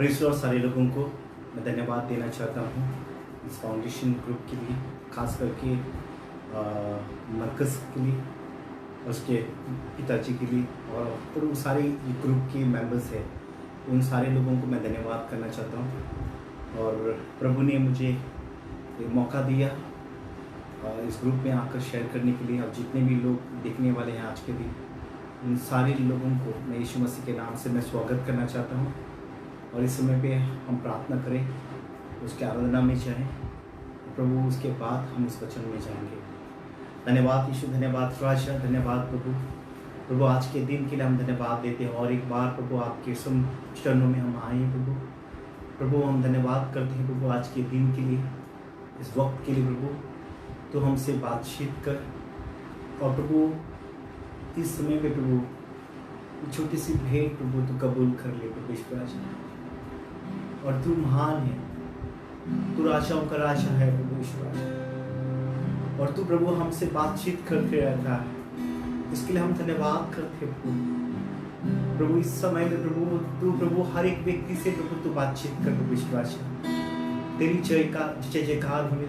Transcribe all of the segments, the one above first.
Press और सारे लोगों को मैं धन्यवाद देना चाहता हूँ इस फाउंडेशन ग्रुप के लिए, खास करके मरकज़ के लिए और उसके पिताजी के लिए और उन सारे ग्रुप के मेंबर्स हैं, उन सारे लोगों को मैं धन्यवाद करना चाहता हूँ। और प्रभु ने मुझे एक मौका दिया इस ग्रुप में आकर शेयर करने के लिए, और जितने भी लोग देखने वाले हैं आज के दिन, उन सारे लोगों को मैं यीशु मसीह के नाम से मैं स्वागत करना चाहता हूँ। और इस समय पे हम प्रार्थना करें, उसके आराधना में जाएं, प्रभु उसके बाद हम इस वचन में जाएंगे। धन्यवाद यीशु, धन्यवाद राजा, धन्यवाद प्रभु आज के दिन के लिए हम धन्यवाद देते हैं। और एक बार प्रभु आपके चरणों में हम आए प्रभु हम धन्यवाद करते हैं प्रभु आज के दिन के लिए, इस वक्त के लिए प्रभु तो हमसे बातचीत कर। और प्रभु इस समय में प्रभु छोटी सी भेंट प्रभु तो कबूल कर ले प्रभु ईश्वर राजा। और तू महान है, तू राजाओं का राजा है प्रभु ईश्वर राजा। और तू प्रभु हमसे बातचीत करते रहता है, इसके लिए हम धन्यवाद करते प्रभु। इस समय में प्रभु तू प्रभु हर एक व्यक्ति से प्रभु तू बातचीत कर प्रभु ईश्वर राजा। तेरी जय जयकार होने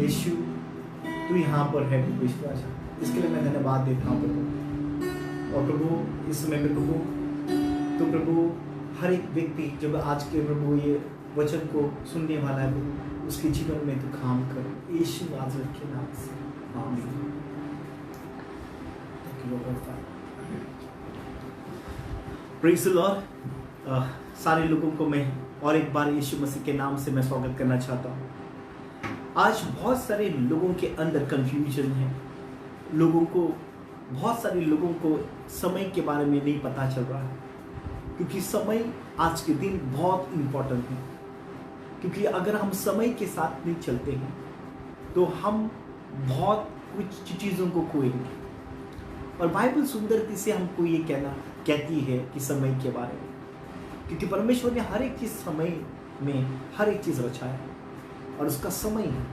यीशु, तू यहाँ पर है प्रभु ईश्वर राजा, इसके लिए मैं धन्यवाद देता हूँ प्रभु। और प्रभु इस समय में प्रभु तो प्रभु हर एक व्यक्ति जब आज के प्रभु ये वचन को सुनने वाला है प्रभु, उसके जीवन में तू काम कर यीशु नाज़रेत के नाम से, आमीन। Praise the Lord. सारे लोगों को मैं और एक बार यीशु मसीह के नाम से मैं स्वागत करना चाहता हूँ। आज बहुत सारे लोगों के अंदर कंफ्यूजन है, बहुत सारे लोगों को समय के बारे में नहीं पता चल रहा है, क्योंकि समय आज के दिन बहुत इम्पोर्टेंट है। क्योंकि अगर हम समय के साथ नहीं चलते हैं तो हम बहुत कुछ चीज़ों को खोएंगे। और बाइबल सुंदरती से हमको ये कहती है कि समय के बारे में, क्योंकि परमेश्वर ने हर एक चीज़ समय में हर एक चीज़ रचा है और उसका समय है।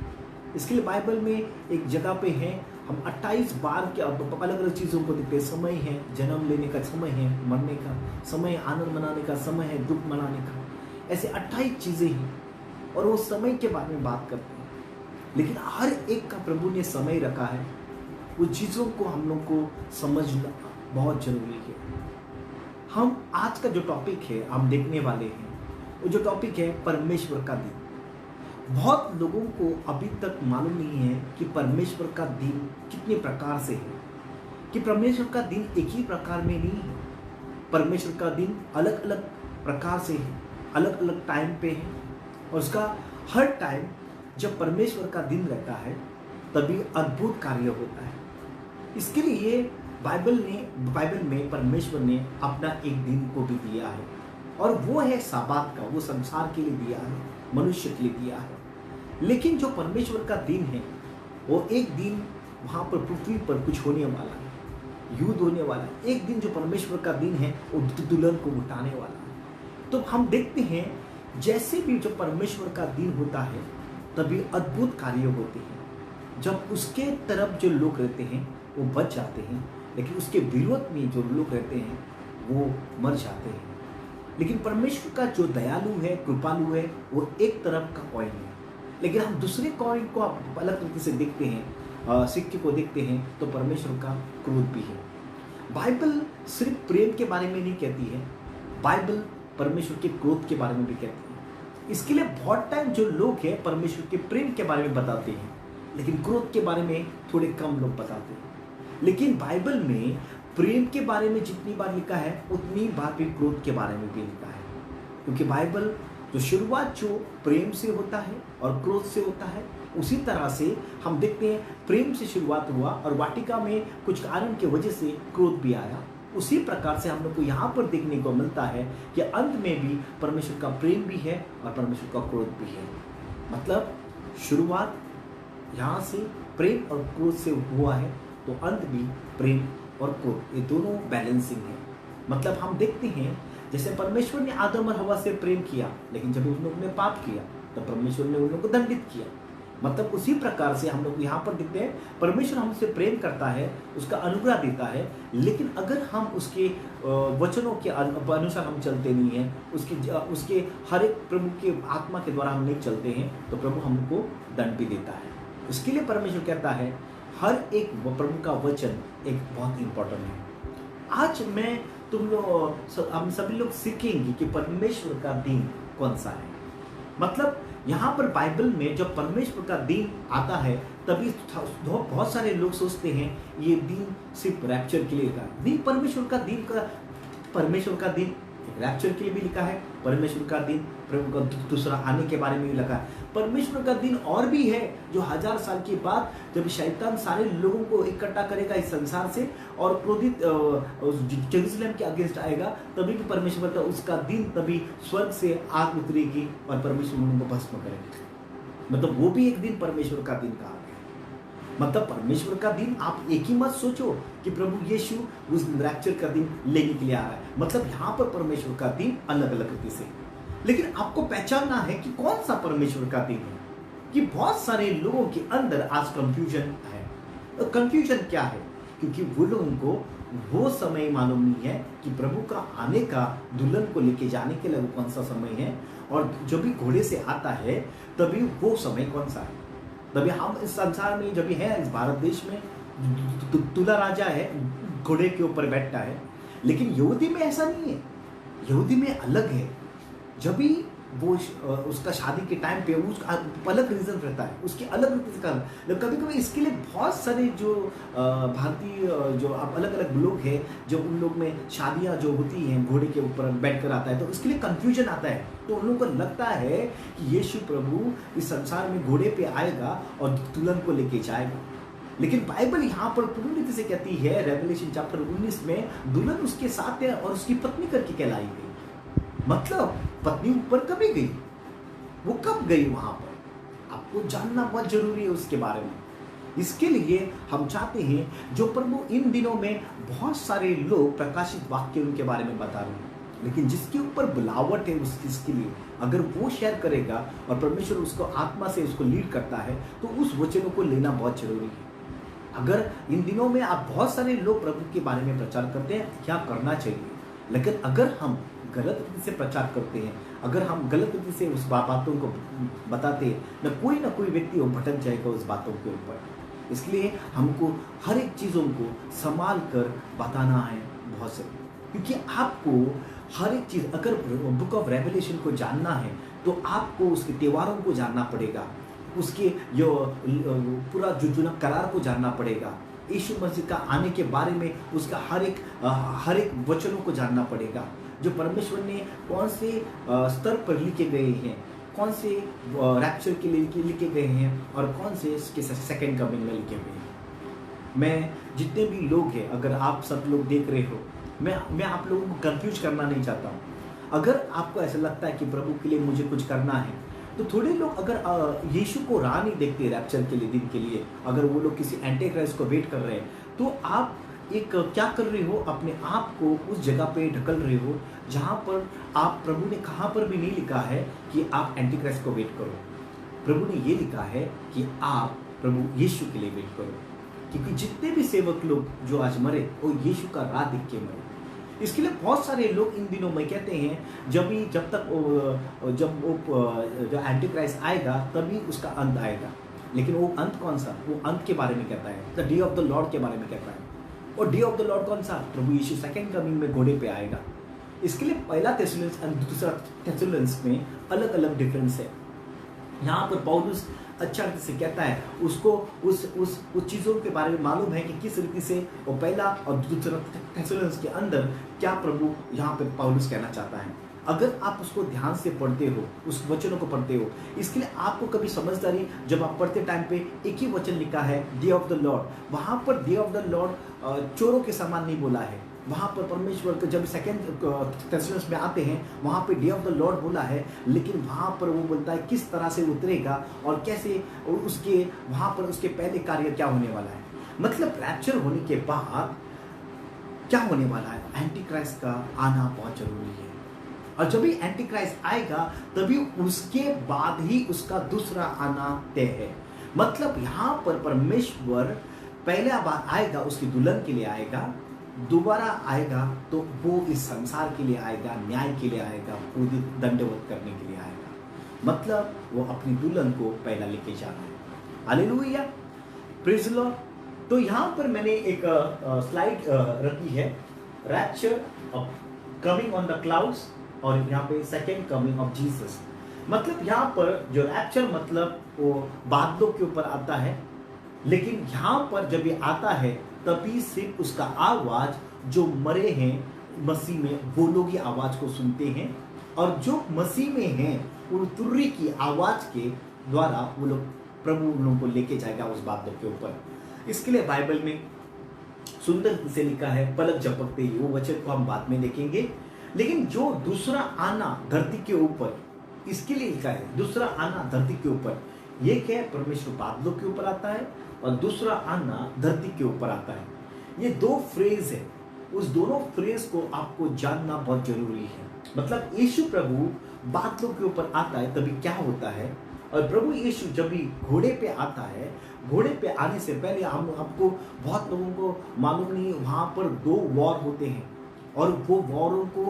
इसके लिए बाइबल में एक जगह पे है, हम 28 बार के अलग अलग चीज़ों को देखते हैं। समय है जन्म लेने का, समय है मरने का, समय आनंद मनाने का, समय है दुख मनाने का, ऐसे 28 चीज़ें हैं और वो समय के बारे में बात करते हैं। लेकिन हर एक का प्रभु ने समय रखा है, वो चीज़ों को हम लोग को समझना बहुत जरूरी है। हम आज का जो टॉपिक है हम देखने वाले हैं, वो जो टॉपिक है परमेश्वर का दिन। बहुत लोगों को अभी तक मालूम नहीं है कि परमेश्वर का दिन कितने प्रकार से है, कि परमेश्वर का दिन एक ही प्रकार में नहीं है। परमेश्वर का दिन अलग अलग प्रकार से है, अलग अलग टाइम पे है, और उसका हर टाइम जब परमेश्वर का दिन रहता है तभी अद्भुत कार्य होता है। इसके लिए बाइबल में परमेश्वर ने अपना एक दिन को भी दिया है, और वो है साबात का। वो संसार के लिए दिया है, मनुष्य के लिए दिया है। लेकिन जो परमेश्वर का दिन है वो एक दिन वहाँ पर पृथ्वी पर कुछ होने वाला है, युद्ध होने वाला है। एक दिन जो परमेश्वर का दिन है वो दुल्हन को उठाने वाला है। तो हम देखते हैं जैसे भी जब परमेश्वर का दिन होता है तभी अद्भुत कार्य होते हैं। जब उसके तरफ जो लोग रहते हैं वो बच जाते हैं, लेकिन उसके विरोध में जो लोग रहते हैं वो मर जाते हैं। लेकिन परमेश्वर का जो दयालु है, कृपालु है, वो एक तरफ का कॉइन है। लेकिन हम दूसरे कॉइन को अलग तरीके से देखते हैं, सिक्के को देखते हैं तो परमेश्वर का क्रोध भी है। बाइबल सिर्फ प्रेम के बारे में नहीं कहती है, बाइबल परमेश्वर के क्रोध के बारे में भी कहती है। इसके लिए बहुत टाइम जो लोग हैं परमेश्वर के प्रेम के बारे में बताते हैं, लेकिन क्रोध के बारे में थोड़े कम लोग बताते हैं। लेकिन बाइबल में प्रेम के बारे में जितनी बार लिखा है उतनी बार भी क्रोध के बारे में भी लिखा है, क्योंकि बाइबल जो शुरुआत जो प्रेम से होता है और क्रोध से होता है, उसी तरह से हम देखते हैं प्रेम से शुरुआत हुआ और वाटिका में कुछ कारण की वजह से क्रोध भी आया। उसी प्रकार से हम लोग को यहाँ पर देखने को मिलता है कि अंत में भी परमेश्वर का प्रेम भी है और परमेश्वर का क्रोध भी है। मतलब शुरुआत यहाँ से प्रेम और क्रोध से हुआ है, तो अंत भी प्रेम और क्रोध, ये दोनों बैलेंसिंग है। मतलब हम देखते हैं जैसे परमेश्वर ने आदम और हवा से प्रेम किया, लेकिन जब उन लोगों ने पाप किया तो परमेश्वर ने उन लोगों को दंडित किया। मतलब उसी प्रकार से हम लोग यहाँ पर देखते हैं परमेश्वर हमसे प्रेम करता है, उसका अनुग्रह देता है, लेकिन अगर हम उसके वचनों के अनुसार हम चलते नहीं हैं, उसके हर एक प्रभु के आत्मा के द्वारा हम नहीं चलते हैं, तो प्रभु हमको दंड भी देता है। इसके लिए परमेश्वर कहता है हर एक प्रभु का वचन एक बहुत इंपॉर्टेंट है। आज मैं तुम लोग हम सभी लोग सीखेंगे कि परमेश्वर का दिन कौन सा है। मतलब यहाँ पर बाइबल में जब परमेश्वर का दिन आता है तभी बहुत सारे लोग सोचते हैं ये दिन सिर्फ रैप्चर के लिए का नहीं। परमेश्वर का दिन रैप्चर के लिए भी लिखा है, परमेश्वर का दिन प्रभु का दूसरा आने के बारे में भी लिखा है। परमेश्वर का दिन और भी है जो 1000 साल के बाद जब शैतान सारे लोगों को इकट्ठा करेगा इस संसार से और क्रोधित जेरूशलेम के अगेंस्ट आएगा, तभी भी परमेश्वर का उसका दिन, तभी स्वर्ग से आग उतरेगी और परमेश्वर उनको भस्म करेंगे। मतलब वो भी एक दिन परमेश्वर का दिन कहा गया। मतलब परमेश्वर का दिन आप एक ही मत सोचो कि प्रभु यीशु उस रैप्चर का दिन लेने के लिए आ रहा है। मतलब यहाँ पर परमेश्वर का दिन अलग अलग रीति से, लेकिन आपको पहचानना है कि कौन सा परमेश्वर का दिन है। कि बहुत सारे लोगों के अंदर आज कंफ्यूजन है। तो कंफ्यूजन क्या है? क्योंकि वो लोगों को वो समय मालूम नहीं है कि प्रभु का आने का, दुल्हन को लेके जाने के लिए वो कौन सा समय है, और जब भी घोड़े से आता है तभी वो समय कौन सा है। तभी हम इस संसार में जब भी है, इस भारत देश में दूल्हा राजा है, घोड़े के ऊपर बैठता है, लेकिन यहूदी में ऐसा नहीं है। यहूदी में अलग है। जब भी वो उसका शादी के टाइम पे उसका अलग रीजन रहता है, उसकी अलग रीति का। कभी कभी इसके लिए बहुत सारे जो भारतीय जो अलग अलग लोग हैं, जो उन लोग में शादियां जो होती हैं घोड़े के ऊपर बैठकर आता है, तो इसके लिए कंफ्यूजन आता है। तो उन लोगों को लगता है कि यीशु प्रभु इस संसार में घोड़े पे आएगा और दुल्हन को लेके जाएगा। लेकिन बाइबल यहाँ पर पूरी रीति से कहती है, रेवलेशन चैप्टर 19 में, दुल्हन उसके साथ है और उसकी पत्नी करके कहलाई गई। मतलब पत्नी ऊपर कभी गई, वो कब गई वहां पर, आपको जानना बहुत जरूरी है उसके बारे में। इसके लिए हम चाहते हैं जो प्रभु इन दिनों में बहुत सारे लोग प्रकाशित वाक्य उनके बारे में बता रहे हैं, लेकिन जिसके ऊपर बुलावट है उस चीज के लिए, अगर वो शेयर करेगा और परमेश्वर उसको आत्मा से उसको लीड करता है, तो उस वचनों को लेना बहुत जरूरी है। अगर इन दिनों में आप बहुत सारे लोग प्रभु के बारे में प्रचार करते हैं, क्या करना चाहिए, लेकिन अगर हम गलत रीति से प्रचार करते हैं, अगर हम गलत रीति से उस बातों को बताते हैं, ना कोई व्यक्ति वो भटक जाएगा उस बातों के ऊपर। इसलिए हमको हर एक चीज़ों को संभाल कर बताना है बहुत से, क्योंकि आपको हर एक चीज़, अगर बुक ऑफ रेवलेशन को जानना है तो आपको उसके त्योहारों को जानना पड़ेगा, उसके जो पूरा जुना करार को जानना पड़ेगा, यीशु मसीह का आने के बारे में उसका हर एक वचनों को जानना पड़ेगा, जो परमेश्वर ने कौन से स्तर पर लिखे गए हैं, कौन से रैप्चर के लिए लिखे गए हैं और कौन से इसके सेकंड कमिंग में लिखे गए हैं। मैं जितने भी लोग हैं, अगर आप सब लोग देख रहे हो, मैं आप लोगों को कंफ्यूज करना नहीं चाहता हूँ। अगर आपको ऐसा लगता है कि प्रभु के लिए मुझे कुछ करना है, तो थोड़े लोग अगर यीशु को राह नहीं देखते रैप्चर के लिए, दिन के लिए, अगर वो लोग किसी एंटी क्राइस्ट को वेट कर रहे हैं, तो आप एक क्या कर रहे हो, अपने आप को उस जगह पे ढकल रहे हो जहाँ पर आप, प्रभु ने कहाँ पर भी नहीं लिखा है कि आप एंटी क्राइस्ट को वेट करो। प्रभु ने ये लिखा है कि आप प्रभु यीशु के लिए वेट करो, क्योंकि जितने भी सेवक लोग जो आज मरे वो यीशु का राह देख के मरे। इसके लिए बहुत सारे लोग इन दिनों में कहते हैं जब जो एंटी क्राइस्ट आएगा तभी उसका अंत आएगा। लेकिन वो अंत कौन सा, वो अंत के बारे में कहता है, the day of the Lord के बारे में कहता है। और डे ऑफ द लॉर्ड कौन सा, प्रभु यीशु सेकंड कमिंग में घोड़े पे आएगा। इसके लिए पहला थेसलोनियंस और दूसरा थेसलोनियंस में अलग अलग डिफरेंस है। यहाँ पर पौलुस अच्छा रीति से कहता है, उसको उस चीज़ों के बारे में मालूम है कि किस रीति से वो पहला और दूसरा थेसलोनियंस के अंदर क्या प्रभु यहाँ पे पौलुस कहना चाहता है। अगर आप उसको ध्यान से पढ़ते हो, उस वचनों को पढ़ते हो, इसके लिए आपको कभी समझदारी, जब आप पढ़ते टाइम पे एक ही वचन लिखा है डे ऑफ द लॉर्ड, वहाँ per day of the Lord चोरों के समान नहीं बोला है। वहाँ पर परमेश्वर को जब सेकेंड थेसलोनियंस में आते हैं वहाँ पे डे ऑफ द लॉर्ड बोला है, लेकिन वहाँ पर वो बोलता है किस तरह से उतरेगा और कैसे उसके वहाँ पर उसके पहले कार्य क्या होने वाला है। मतलब रैप्चर होने के बाद क्या होने वाला है, एंटी क्राइस्ट का आना बहुत जरूरी है। और जब भी एंटी क्राइस्ट आएगा तभी उसके बाद ही उसका दूसरा आना तय है। मतलब यहाँ पर परमेश्वर पहला बार आएगा, उसकी दुल्हन के लिए आएगा, दोबारा आएगा तो वो इस संसार के लिए आएगा, न्याय के लिए आएगा, पूरी दंडवत करने के लिए आएगा। मतलब वो अपनी दुल्हन को पहला लेके जाना है। Hallelujah, praise the Lord. तो यहाँ पर मैंने एक स्लाइड रखी है, rapture coming on the clouds, और यहाँ पे सेकेंड कमिंग ऑफ जीसस। मतलब यहाँ पर जो रैप्चर मतलब वो बादलों के ऊपर आता है, लेकिन यहाँ पर जब ये आता है तभी सिर्फ उसका आवाज जो मरे हैं मसीह में वो लोग ही आवाज को सुनते हैं, और जो मसीह में हैं उन तुर्री की आवाज के द्वारा वो लोग प्रभु उन लोगों को लेके जाएगा उस बादलों के ऊपर। इसके लिए बाइबल में सुंदर से लिखा है, पलक झपकते ही, वो वचन को हम बाद में देखेंगे। लेकिन जो दूसरा आना धरती के ऊपर, इसके लिए लिखा है दूसरा आना धरती के ऊपर, ये क्या है, परमेश्वर बादलों के ऊपर आता है और दूसरा आना धरती के ऊपर आता है। ये दो फ्रेज है, उस दोनों फ्रेज को आपको जानना बहुत जरूरी है। मतलब यीशु प्रभु बादलों के ऊपर आता है तभी क्या होता है, और प्रभु यीशु जब भी घोड़े पे आता है, घोड़े पे आने से पहले हम आपको बहुत लोगों को मालूम नहीं, वहां पर दो वॉर होते हैं, और वो वॉरों को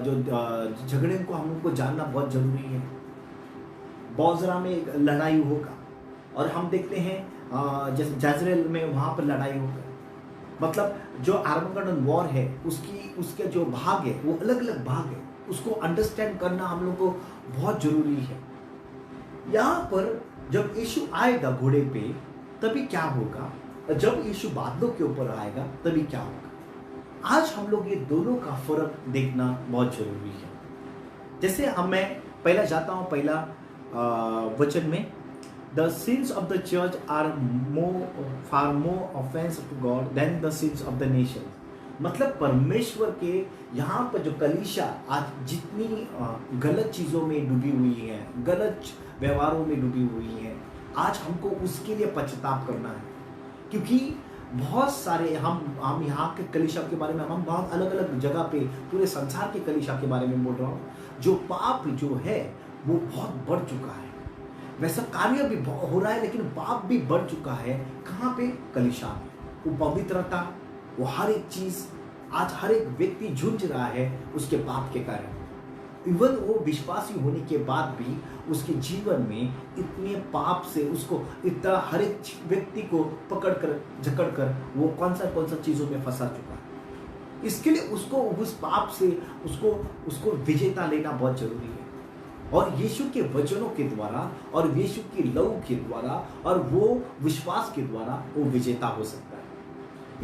जो झगड़े को हम लोग को जानना बहुत जरूरी है। बौजरा में एक लड़ाई होगा, और हम देखते हैं जैसे जजरेल में वहां पर लड़ाई होगा। मतलब जो आर्मगेडोन वॉर है उसके जो भाग है वो अलग अलग भाग है, उसको अंडरस्टैंड करना हम लोग को बहुत जरूरी है। यहाँ पर जब यीशु आएगा घोड़े पे तभी क्या होगा, जब यीशु बादलों के ऊपर आएगा तभी क्या होगा। आज हम लोग ये दोनों का फर्क देखना बहुत जरूरी है। जैसे मैं पहला जाता हूँ, पहला वचन में, The sins of the church are far more offense to God than the sins of the nation. मतलब परमेश्वर के यहाँ पर जो कलीसिया आज जितनी गलत चीज़ों में डूबी हुई है, गलत व्यवहारों में डूबी हुई है, आज हमको उसके लिए पश्चाताप करना है। क्योंकि बहुत सारे हम यहाँ के कलीसिया के बारे में हम बहुत अलग अलग जगह पे पूरे संसार के कलीसिया के बारे में बोल रहा हूँ, जो पाप जो है वो बहुत बढ़ चुका है। वैसा कार्य भी हो रहा है लेकिन पाप भी बढ़ चुका है। कहाँ पे? कलीसिया में। वो पवित्रता, वो हर एक चीज, आज हर एक व्यक्ति झुंझ रहा है उसके पाप के कारण। इवन वो विश्वासी होने के बाद भी उसके जीवन में इतने पाप से उसको इतना हर एक व्यक्ति को पकड़ कर जकड़ कर वो कौन सा चीजों में फंसा चुका है। इसके लिए उसको उस पाप से उसको विजेता लेना बहुत जरूरी है, और यीशु के वचनों के द्वारा और यीशु के लहू के द्वारा और वो विश्वास के द्वारा वो विजेता हो सकता है।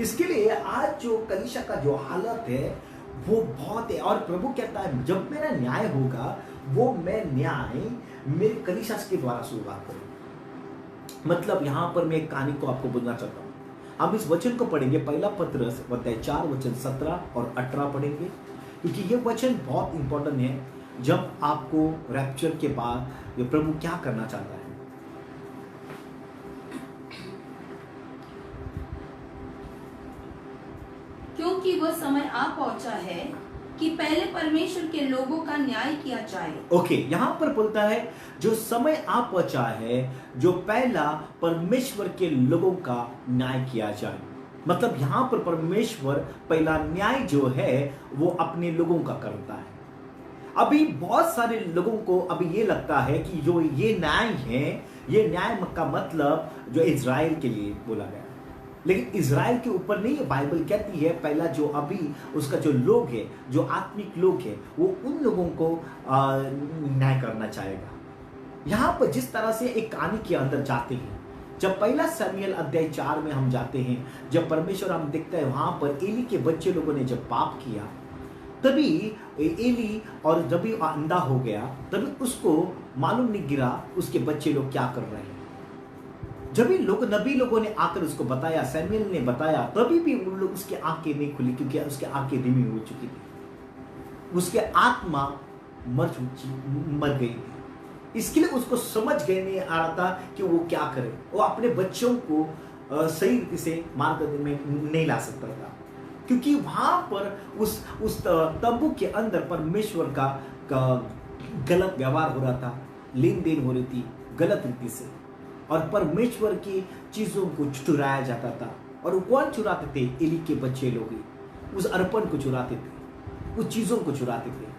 इसके लिए आज जो कलीसिया का जो हालत है वो बहुत है, और प्रभु कहता है जब मेरा न्याय होगा वो मैं न्याय मेरे कलीसिया के द्वारा शुरुआत करूंगा। मतलब यहाँ पर मैं एक कहानी को आपको बोलना चाहता हूँ। हम इस वचन को पढ़ेंगे, पहला पत्रस अध्याय 4 वचन 17 और 18 पढ़ेंगे, क्योंकि ये वचन बहुत इंपॉर्टेंट है जब आपको रैप्चर के बाद ये प्रभु क्या करना चाहता है। क्योंकि वह समय आ पहुंचा है कि पहले परमेश्वर के लोगों का न्याय किया जाए। ओके, यहाँ पर बोलता है जो समय आ पहुंचा है जो पहला परमेश्वर के लोगों का न्याय किया जाए। मतलब यहाँ पर परमेश्वर पहला न्याय जो है वो अपने लोगों का करता है। अभी बहुत सारे लोगों को अभी ये लगता है कि जो ये न्याय है, ये न्याय का मतलब जो इजराइल के लिए बोला गया, लेकिन इजराइल के ऊपर नहीं है। बाइबल कहती है पहला जो अभी उसका जो लोग है, जो आत्मिक लोग है, वो उन लोगों को न्याय करना चाहेगा। यहाँ पर जिस तरह से एक कहानी के अंदर जाते हैं, जब पहला शमूएल अध्याय 4 में हम जाते हैं, जब परमेश्वर हम देखते हैं वहां पर एली के बच्चे लोगों ने जब पाप किया, तभी एली और जब भी अंधा हो गया तभी उसको मालूम नहीं गिरा उसके बच्चे लोग क्या कर रहे हैं। जब भी नबी लोगों ने आकर उसको बताया, शमूएल ने बताया, तभी भी उन लोग उसकी आंखें नहीं खुली, क्योंकि उसकी आंखें धीमी हो चुकी थी, उसके आत्मा मर गई थी। इसके लिए उसको समझ गए नहीं आ रहा था कि वो क्या करे। वो अपने बच्चों को सही रीति से मार्ग में नहीं ला सकता था, क्योंकि वहां पर उस तंबू के अंदर परमेश्वर का गलत व्यवहार हो रहा था, लेन देन हो रही थी गलत रीति से। और परमेश्वर की चीजों को चुराया जाता था। और वो कौन चुराते थे? एली के बच्चे लोग ही उस अर्पण को चुराते थे, उस चीजों को चुराते थे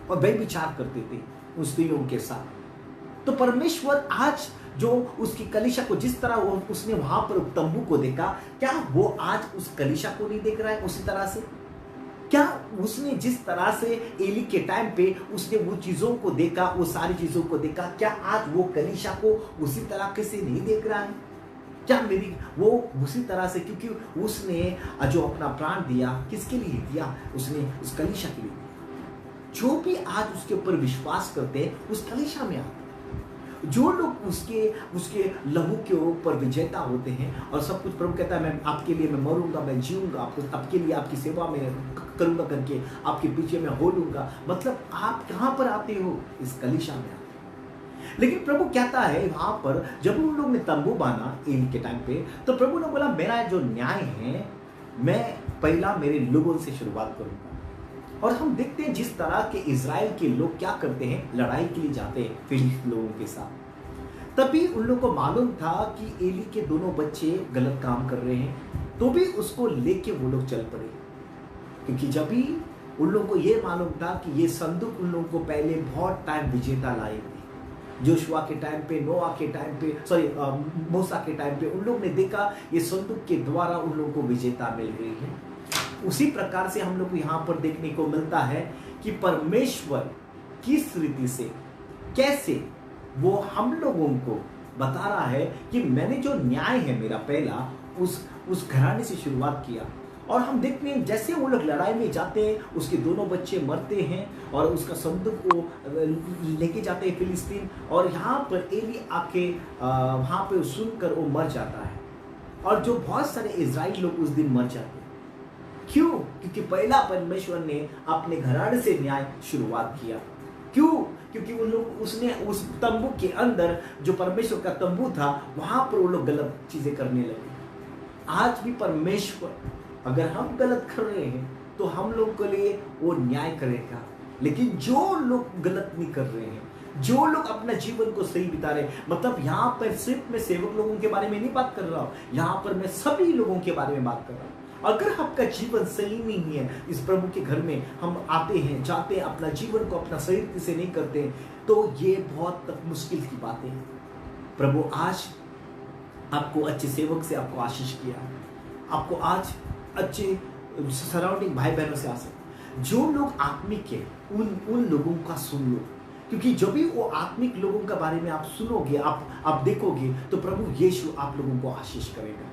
और व्यभिचार करते थे उस स्त्रियों के साथ। तो परमेश्वर आज जो उसकी कलीसिया को जिस तरह उसने वहां पर तंबू को देखा, क्या वो आज उस कलीसिया को नहीं देख रहा है उसी तरह से? क्या उसने जिस तरह से एली के टाइम पे उसने वो चीजों को देखा, वो सारी चीजों को देखा, क्या आज वो कलीसिया को उसी तरह से नहीं देख रहा है? क्या मेरी वो उसी तरह से, क्योंकि उसने जो अपना प्राण दिया किसके लिए दिया? उसने उस कलीसिया के लिए दिया। जो भी आज उसके ऊपर विश्वास करते हैं उस कलीसिया में आते हैं। जो लोग उसके लहू के ऊपर विजेता होते हैं और सब कुछ प्रभु कहता है मैं आपके लिए मैं मरूंगा, मैं जीऊंगा, आपके लिए आपकी सेवा में करूंगा करके आपके पीछे मैं हो लूंगा। मतलब आप कहां पर आते हो? इस कलीसिया में आते हो। लेकिन प्रभु कहता है वहां पर जब उन लोगों ने तंबू बांधा एली के टाइम पे, तो प्रभु ने बोला मेरा जो न्याय है मैं पहला मेरे लोगों से शुरुआत करूंगा। और हम देखते हैं जिस तरह के इजराइल के लोग क्या करते हैं, लड़ाई के लिए जाते हैं फिलिस्तीन लोगों के साथ। तभी उन लोगों को मालूम था कि एली के दोनों बच्चे गलत काम कर रहे हैं, तो भी उसको लेके वो लोग चल पड़े। क्योंकि जब भी उन लोगों को ये मालूम था कि ये संदूक उन लोगों को पहले बहुत टाइम विजेता लाएंगे। जोशुआ के टाइम पे, नोआ के टाइम पे, मूसा के टाइम पे उन लोग ने देखा ये संदूक के द्वारा उन लोगों को विजेता मिल रही है। उसी प्रकार से हम लोग को यहाँ पर देखने को मिलता है कि परमेश्वर किस रीति से, कैसे वो हम लोगों को बता रहा है कि मैंने जो न्याय है मेरा पहला उस घराने से शुरुआत किया। और हम देखते हैं जैसे वो लोग लड़ाई में जाते हैं, उसके दोनों बच्चे मरते हैं और उसका संदूक को लेके जाते हैं फिलिस्तीन। और यहाँ पर एली आके वहाँ पे सुनकर वो मर जाता है और जो बहुत सारे इजराइल लोग उस दिन मर जाते हैं। क्यों? क्योंकि पहला परमेश्वर ने अपने घराने से न्याय शुरुआत किया। क्यों? क्योंकि उन लोग उसने उस तंबू के अंदर जो परमेश्वर का तंबू था वहां पर वो लोग गलत चीजें करने लगे। आज भी परमेश्वर अगर हम गलत कर रहे हैं तो हम लोग के लिए वो न्याय करेगा। लेकिन जो लोग गलत नहीं कर रहे हैं, जो लोग अपना जीवन को सही बिता रहे हैं, मतलब यहाँ पर सिर्फ मैं सेवक लोगों के बारे में नहीं बात कर रहा हूँ, यहाँ पर मैं सभी लोगों के बारे में बात कर रहा हूँ। अगर आपका जीवन सही नहीं है, इस प्रभु के घर में हम आते हैं जाते हैं, अपना जीवन को अपना सही तरीके से नहीं करते, तो ये बहुत मुश्किल की बात है। प्रभु आज आपको अच्छे सेवक से आपको आशीष किया, आपको आज अच्छे सराउंडिंग भाई बहनों से आशीष। जो लोग आत्मिक है उन लोगों का सुन लो, क्योंकि जब भी वो आत्मिक लोगों के बारे में आप सुनोगे, आप देखोगे, तो प्रभु यीशु आप लोगों को आशीष करेगा।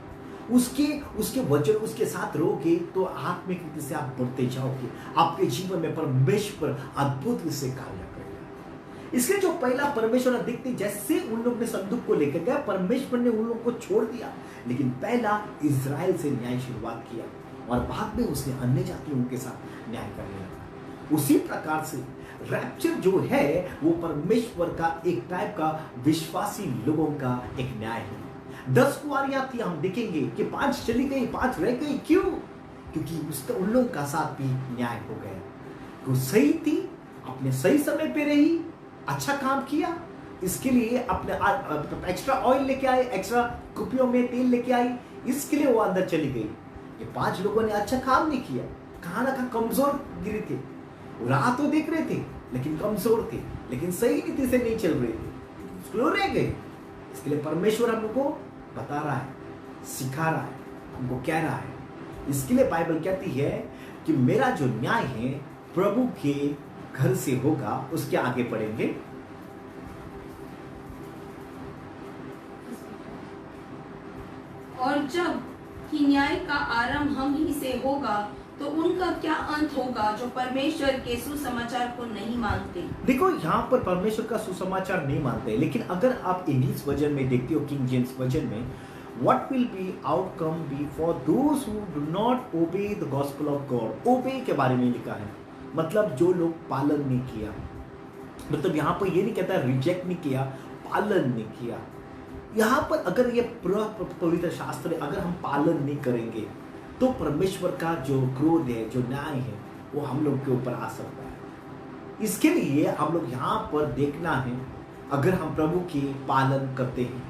उसके वचन उसके साथ रहोगे तो आत्मिक रीति से आप बढ़ते जाओगे। आपके जीवन में परमेश्वर अद्भुत रीति से कार्य करेगा। इसलिए जो पहला परमेश्वर देखते जैसे उन लोग ने संदूक को लेकर गया, परमेश्वर ने उन लोगों को छोड़ दिया, लेकिन पहला इजराइल से न्याय शुरुआत किया और बाद में उसने अन्य जातियों के साथ न्याय करने लगा। उसी प्रकार से रैप्चर जो है वो परमेश्वर का एक टाइप का विश्वासी लोगों का एक न्याय है। 10 कुंवारियां थी, हम देखेंगे कि 5 चली गई, 5 रह गई। क्यों? क्योंकि उसका उन लोगों का साथ भी न्याय हो गया। तो सही थी, अपने सही समय पे रही, अच्छा काम किया, इसके लिए अपने एक्स्ट्रा ऑयल लेके आए, एक्स्ट्रा कुपियों में तेल लेके आई, इसके लिए वो अंदर चली गई। ये 5 लोगों ने अच्छा काम नहीं किया, कहां ना कहां कमजोर गिरे थे। राह तो देख रहे थे लेकिन कमजोर थे, लेकिन सही रीति से नहीं चल रहे थे, स्लो रह गए। इसके लिए परमेश्वर हमको बता रहा है, सिखा रहा है, हमको कह रहा है। इसके लिए बाइबल कहती है कि मेरा जो न्याय है प्रभु के घर से होगा। उसके आगे पढ़ेंगे, और जब कि न्याय का आरंभ हम ही से होगा तो उनका क्या अंत होगा जो परमेश्वर के सुसमाचार को नहीं मानते। देखो यहाँ पर परमेश्वर का सुसमाचार नहीं मानते, लेकिन अगर आप इंग्लिश वर्जन में देखते हो, किंग जेम्स वर्जन में, what will be outcome be for those who do not obey the gospel of God। obey के बारे में लिखा है, मतलब जो लोग पालन नहीं किया। मतलब यहाँ पर ये नहीं कहता रिजेक्ट नहीं किया, पालन नहीं किया। यहाँ पर अगर ये पवित्र शास्त्र है, अगर हम पालन नहीं करेंगे तो परमेश्वर का जो क्रोध है, जो न्याय है, वो हम लोग के ऊपर आ सकता है। इसके लिए हम लोग यहाँ पर देखना है, अगर हम प्रभु की पालन करते हैं,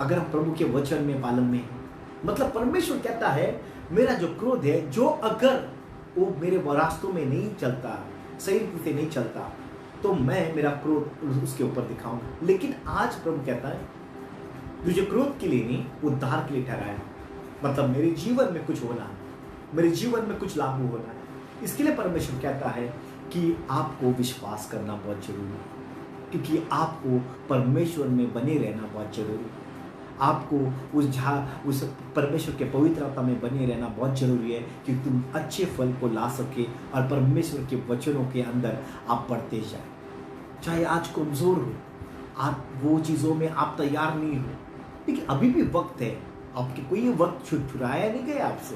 अगर हम प्रभु के वचन में पालन में हैं। मतलब परमेश्वर कहता है मेरा जो क्रोध है, जो अगर वो मेरे रास्तों में नहीं चलता, सही रीति से नहीं चलता, तो मैं मेरा क्रोध उसके ऊपर दिखाऊंगा। लेकिन आज प्रभु कहता है तुझे क्रोध के लिए नहीं, उद्धार के लिए ठहराया। मतलब मेरे जीवन में कुछ होना है, मेरे जीवन में कुछ लागू होना है। इसके लिए परमेश्वर कहता है कि आपको विश्वास करना बहुत जरूरी है, क्योंकि आपको परमेश्वर में बने रहना बहुत जरूरी है। आपको उस परमेश्वर के पवित्र आत्मा में बने रहना बहुत जरूरी है कि तुम अच्छे फल को ला सके और परमेश्वर के वचनों के अंदर आप बढ़ते जाए। चाहे आज कमजोर हो, आप वो चीज़ों में आप तैयार नहीं हो, लेकिन अभी भी वक्त है। आपके कोई वक्त छुड़ाया नहीं गया आपसे,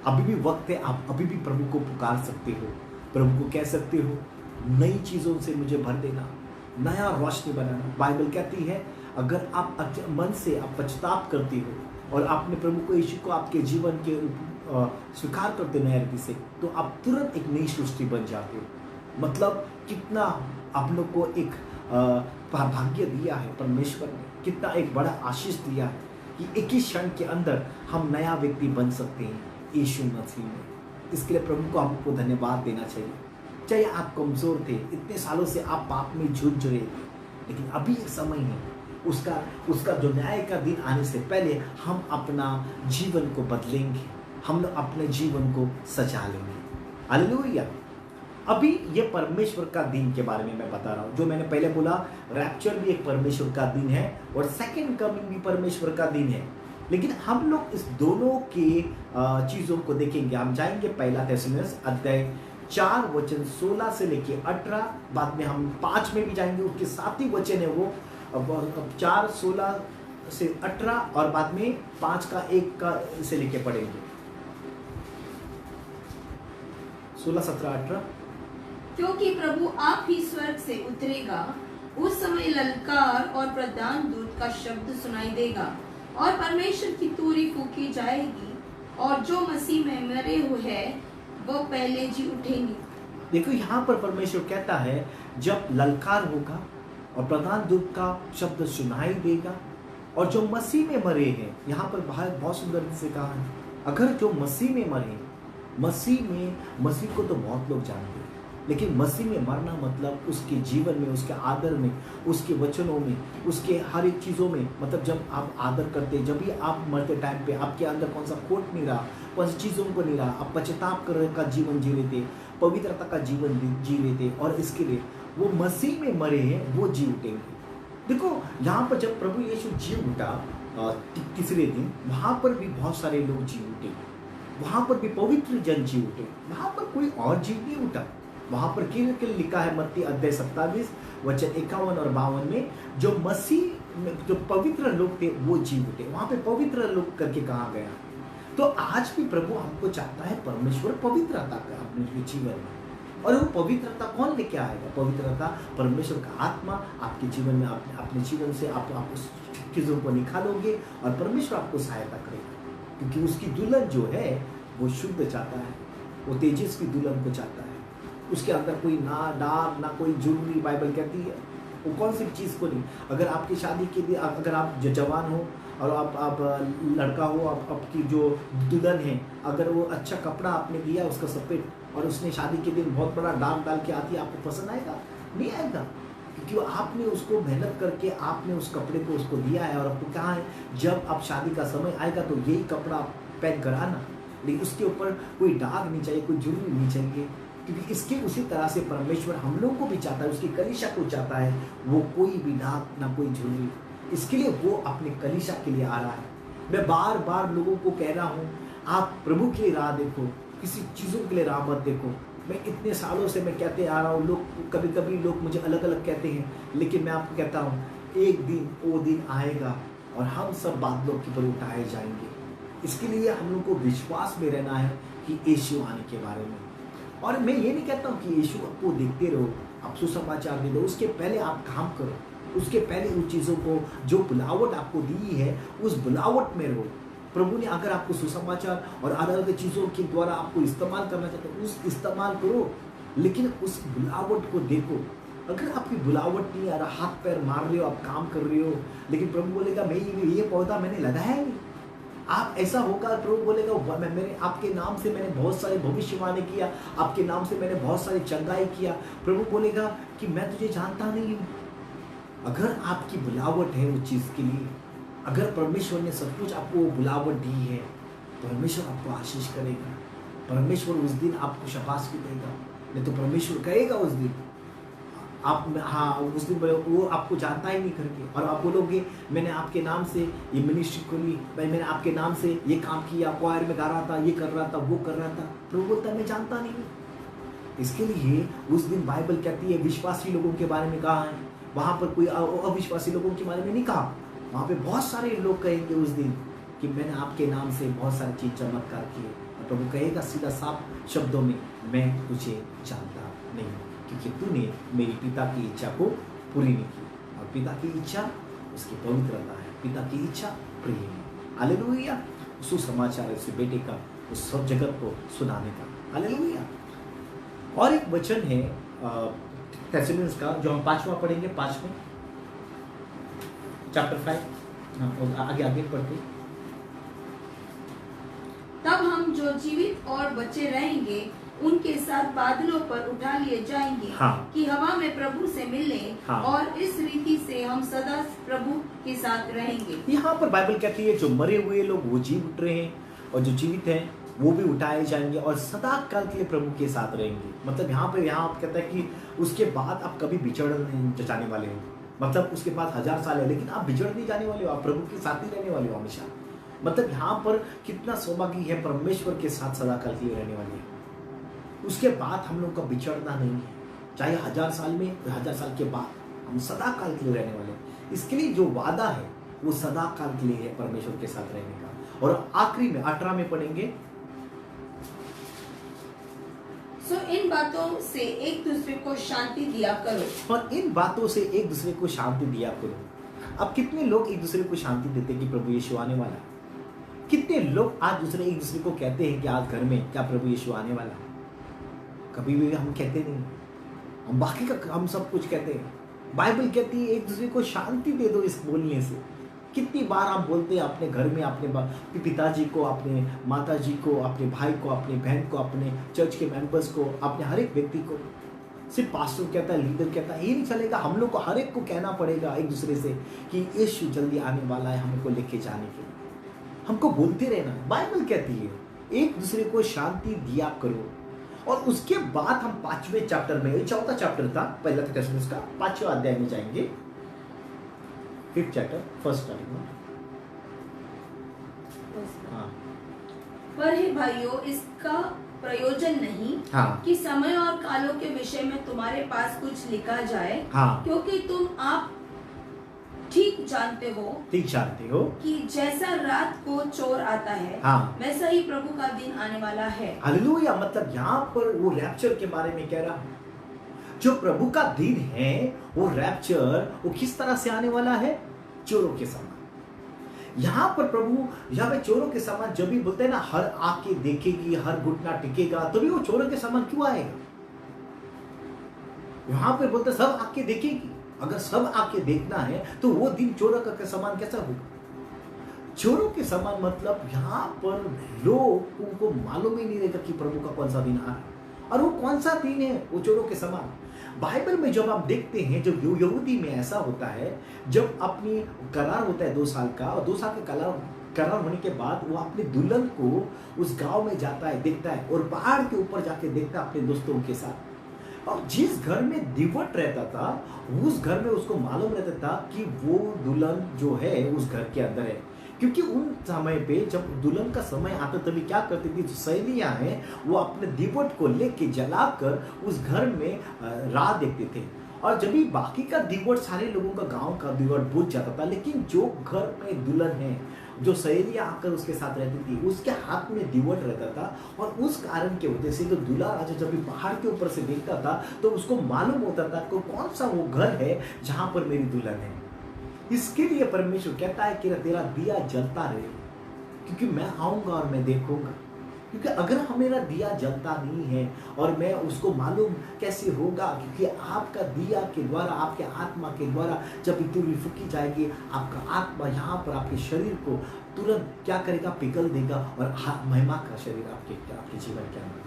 अभी भी वक्त है। आप अभी भी प्रभु को पुकार सकते हो, प्रभु को कह सकते हो नई चीज़ों से मुझे भर देना, नया रोशनी बनाना। बाइबल कहती है अगर आप मन से आप पछताप करते हो और आपने प्रभु को यीशु को आपके जीवन के स्वीकार करते हो नए रीति से, तो आप तुरंत एक नई सृष्टि बन जाते हो। मतलब कितना आप लोग को एक भाग्य दिया है परमेश्वर ने, कितना एक बड़ा आशीष दिया है कि एक ही क्षण के अंदर हम नया व्यक्ति बन सकते हैं यीशु मसीह में। इसके लिए प्रभु को आपको धन्यवाद देना चाहिए। चाहे आप कमजोर थे, इतने सालों से आप पाप में जूझ रहे थे, लेकिन अभी एक समय है उसका जो न्याय का दिन आने से पहले हम अपना जीवन को बदलेंगे, हम लोग अपने जीवन को सजा लेंगे। हालेलुया। अभी ये परमेश्वर का दिन के बारे में मैं बता रहा हूँ। जो मैंने पहले बोला, रैप्चर भी एक परमेश्वर का दिन है और सेकंड कमिंग भी परमेश्वर का दिन है। लेकिन हम लोग इस दोनों के चीज़ों को देखेंगे। हम जाएंगे पहला थिस्सलुनीस अध्याय 4 वचन 16 से लेके 18, बाद में हम 5 में भी जाएंगे, उसके साथ ही वचन है वो 4 16 से 18 और बाद में 5 का 1 का से लेके पढ़ेंगे 16 17 18। क्योंकि प्रभु आप ही स्वर्ग से उतरेगा, उस समय ललकार और प्रधान दूत का शब्द सुनाई देगा और परमेश्वर की तुरही फूंकी जाएगी और जो मसीह में मरे हुए हैं वो पहले जी उठेंगे। देखो यहाँ पर परमेश्वर कहता है जब ललकार होगा और प्रधान दूत का शब्द सुनाई देगा और जो मसीह में मरे हैं, यहाँ पर बहुत सुंदर से कहा है, अगर जो मसीह में मरे, मसीह को तो बहुत लोग जानते हैं, लेकिन मसीह में मरना मतलब उसके जीवन में, उसके आदर में, उसके वचनों में, उसके हर एक चीज़ों में। मतलब जब आप आदर करते, जब भी आप मरते टाइम पे आपके अंदर कौन सा खोट नहीं रहा, कौन सी चीज़ों को नहीं रहा, आप पश्चाताप कर का जीवन जी रहे थे, पवित्रता का जीवन जी रहे थे, और इसके लिए वो मसीह में मरे हैं, वो जी उठेंगे। देखो यहाँ पर जब प्रभु यीशु जी उठा तीसरे दिन, वहाँ पर भी बहुत सारे लोग जी उठे, वहाँ पर भी पवित्र जन जी उठे, वहाँ पर कोई और जीव नहीं उठा। वहाँ पर के लिखा है मत्ती अध्याय 27 वचन 51 और 52 में, जो मसीह में जो पवित्र लोग थे वो जी उठे। वहाँ पे पवित्र लोग करके कहा गया। तो आज भी प्रभु हमको चाहता है परमेश्वर पवित्रता का अपने जीवन में, और वो पवित्रता कौन लेके आएगा? पवित्रता परमेश्वर का आत्मा आपके जीवन में, अपने जीवन से आप उस चीज़ों को निकालोगे और परमेश्वर आपको सहायता करेगा, क्योंकि उसकी दुल्हन जो है वो शुद्ध चाहता है, वो तेजस्वी दुल्हन को चाहता है। उसके अंदर कोई ना डार ना कोई जुर्मी, बाइबल कहती है वो कौन सी चीज़ को नहीं। अगर आपकी शादी के लिए, अगर आप जवान हो और आप लड़का हो, आपकी जो दुल्हन है, अगर वो अच्छा कपड़ा आपने दिया उसका सफेद, और उसने शादी के दिन बहुत बड़ा दाग डाल के आती है, आपको पसंद आएगा? नहीं आएगा, क्योंकि आपने उसको मेहनत करके आपने उस कपड़े को उसको दिया है, और आपको कहा है जब आप शादी का समय आएगा तो यही कपड़ा आप पहन कर आना, लेकिन उसके ऊपर कोई दाग नहीं चाहिए, कोई जुर्मी नहीं चाहिए। क्योंकि इसके उसी तरह से परमेश्वर हम लोगों को भी चाहता है, उसकी कलीसिया को चाहता है, वो कोई भी दाग ना कोई जुर्मी। इसके लिए वो अपने कलीसिया के लिए आ रहा है। मैं बार बार लोगों को कह रहा हूँ, आप प्रभु के लिए राह देखो, किसी चीज़ों के लिए राह मत देखो। मैं इतने सालों से मैं कहते आ रहा हूँ, लोग कभी कभी लोग मुझे अलग अलग कहते हैं, लेकिन मैं आपको कहता हूँ एक दिन वो दिन आएगा और हम सब बादलों के ऊपर उठाए जाएंगे। इसके लिए हम लोग को विश्वास में रहना है कि यीशु आने के बारे में। और मैं ये नहीं कहता हूँ कि यीशु आपको देखते रहो, आप सुसमाचार दे दो, उसके पहले आप काम करो, उसके पहले उन चीज़ों को, जो बुलावट आपको दी है उस बुलावट में रहो। प्रभु ने अगर आपको सुसमाचार और अलग अलग चीज़ों के द्वारा आपको इस्तेमाल करना चाहते हो, उस इस्तेमाल करो, लेकिन उस बुलावट को देखो, अगर आपकी बुलावट नहीं आ रहा, हाथ पैर मार रहे हो, आप काम कर रहे हो, लेकिन प्रभु बोलेगा मैं ये पौधा मैंने लगाया ही नहीं, आप ऐसा होगा, प्रभु बोलेगा मैंने आपके नाम से मैंने बहुत सारे भविष्यवाणी किया, आपके नाम से मैंने बहुत सारी चंगाई किया, प्रभु बोलेगा कि मैं तुझे जानता नहीं हूँ। अगर आपकी बुलावट है उस चीज़ के लिए, अगर परमेश्वर ने सब कुछ आपको वो बुलावट दी है, परमेश्वर आपको आशीष करेगा, परमेश्वर उस दिन आपको शाबाशी देगा। नहीं तो परमेश्वर कहेगा उस दिन आप, हाँ उस दिन वो आपको जानता ही नहीं करके, और आप बोलोगे मैंने आपके नाम से ये मिनिस्ट्री खोली, मैंने आपके नाम से ये काम किया, क्वायर में गा रहा था, ये कर रहा था, वो कर रहा था, प्रभु बोलता है मैं जानता नहीं हूँ। इसके लिए उस दिन बाइबल कहती है विश्वासी लोगों के बारे में कहा है, वहाँ पर कोई अविश्वासी लोगों के बारे में नहीं कहा। वहाँ पे बहुत सारे लोग कहेंगे उस दिन कि मैंने आपके नाम से बहुत सारी चीज चमत्कार किए, और प्रभु कहेगा सीधा साफ शब्दों में मैं तुझे जानता नहीं, क्योंकि तूने मेरी पिता की इच्छा को पूरी नहीं की, और पिता की इच्छा उसकी पवित्रता है, पिता की इच्छा प्रिय है। हालेलुया। सुसमाचार उस बेटे का उस सब जगत को सुनाने का। हालेलुया। और एक वचन है थेस्सलुनीस का जो हम 5वां पढ़ेंगे, 5वें चैप्टर 5, आगे आगे पढ़ते। तब हम जो जीवित और बचे रहेंगे उनके साथ बादलों पर उठा लिए जाएंगे, हाँ। कि हवा में प्रभु से मिलने, हाँ। और इस रीति से हम सदा प्रभु के साथ रहेंगे। यहाँ पर बाइबल कहती है जो मरे हुए लोग वो जी उठ रहे हैं, और जो जीवित हैं वो भी उठाए जाएंगे और सदा काल के लिए प्रभु के साथ रहेंगे। मतलब यहाँ कहता है कि उसके बाद आप कभी बिछड़ नहीं जाने वाले हो, मतलब उसके बाद 1000 साल है लेकिन आप बिछड़ नहीं जाने वाले हो, आप प्रभु के साथ ही रहने वाले हो हमेशा। मतलब यहाँ पर कितना सौभाग्य है, परमेश्वर के साथ सदा काल के लिए रहने वाले हैं। उसके बाद हम लोग का बिछड़ना नहीं है, चाहे 1000 साल में, 1000 साल के बाद हम सदा काल के लिए रहने वाले हैं। इसके लिए जो वादा है वो सदा काल के लिए है, परमेश्वर के साथ रहने का। और आखिरी में 18 में पढ़ेंगे, सो इन बातों से एक दूसरे को शांति दिया करो। और इन बातों से एक दूसरे को शांति दिया करो। अब कितने लोग एक दूसरे को शांति देते हैं कि प्रभु यीशु आने वाला है? कितने लोग आज एक दूसरे को कहते हैं कि आज घर में क्या प्रभु यीशु आने वाला है? कभी भी हम कहते नहीं, हम बाकी का हम सब कुछ कहते हैं। बाइबल कहती है एक दूसरे को शांति दे दो इस बोलने से। कितनी बार आप बोलते हैं अपने घर में, अपने पिताजी को, अपने माताजी को, अपने भाई को, अपने बहन को, अपने चर्च के मेंबर्स को, अपने हर एक व्यक्ति को। सिर्फ पास्टर कहता है, लीडर कहता है, ये नहीं चलेगा। हम लोग को हर एक को कहना पड़ेगा एक दूसरे से कि यीशु जल्दी आने वाला है हमको लेके जाने के लिए। हमको बोलते रहना। बाइबल कहती है एक दूसरे को शांति दिया करो। और उसके बाद हम 5वें चैप्टर में, 4था चैप्टर था पहला थेस्सलुनीस का, 5वां अध्याय में जाएंगे। 5th चैप्टर, फर्स्ट स्टार्टिंग में। हाँ। पर हे भाइयों, इसका प्रयोजन नहीं, हाँ। कि समय और कालों के विषय में तुम्हारे पास कुछ लिखा जाए, हाँ। क्योंकि तुम आप ठीक जानते हो कि जैसा रात को चोर आता है, हाँ। वैसा ही प्रभु का दिन आने वाला है। हालेलुया। मतलब यहाँ पर वो रैप्चर के बारे में कह रहा है। जो प्रभु का दिन है वो रैप्चर, वो किस तरह से आने वाला है? चोरों के समान। यहाँ पर प्रभु यहाँ पे चोरों के समान जब भी बोलते हैं ना, हर आंखें देखेगी, हर घुटना टिकेगा, तभी वो चोरों के समान क्यों आएगा? यहाँ पे बोलते सब आंखें देखेगी। अगर सब आंखें देखना है तो वो दिन चोरों का समान कैसा होगा? चोरों के समान मतलब यहाँ पर लोगों को मालूम ही नहीं रहेगा कि प्रभु का कौन सा दिन आ रहा है, और वो कौन सा दिन है वो चोरों के समान। बाइबल में जब आप देखते हैं, जब यहूदी में ऐसा होता है, जब अपनी करार होता है 2 साल का, और 2 साल का करार होने के बाद वो अपने दुल्हन को उस गांव में जाता है, देखता है, और पहाड़ के ऊपर जाके देखता है अपने दोस्तों के साथ। और जिस घर में दीवट रहता था उस घर में उसको मालूम रहता था कि वो दुल्हन जो है उस घर के अंदर है, क्योंकि उन समय पे जब दुल्हन का समय आता तभी क्या करती थी, जो सहेलियां हैं वो अपने दीवट को लेके जलाकर उस घर में राह देखते थे। और जब भी बाकी का दीवट, सारे लोगों का गांव का दीवट बुझ जाता था, लेकिन जो घर में दुल्हन है, जो सहेलियां आकर उसके साथ रहती थी, उसके हाथ में दीवट रहता था। और उस कारण के वजह से जो दूल्हा राजा जब भी पहाड़ के ऊपर से देखता था तो उसको मालूम होता था कि कौन सा वो घर है जहां पर मेरी दुल्हन है। इसके लिए परमेश्वर कहता है कि तेरा दिया जलता रहे, क्योंकि मैं आऊंगा और मैं देखूंगा। क्योंकि अगर मेरा दिया जलता नहीं है और मैं उसको मालूम कैसे होगा, क्योंकि आपका दिया के द्वारा, आपके आत्मा के द्वारा जब तुरी फूकी जाएगी, आपका आत्मा यहाँ पर आपके शरीर को तुरंत क्या करेगा, पिघल देगा और महिमा का शरीर आपके जीवन के अंदर।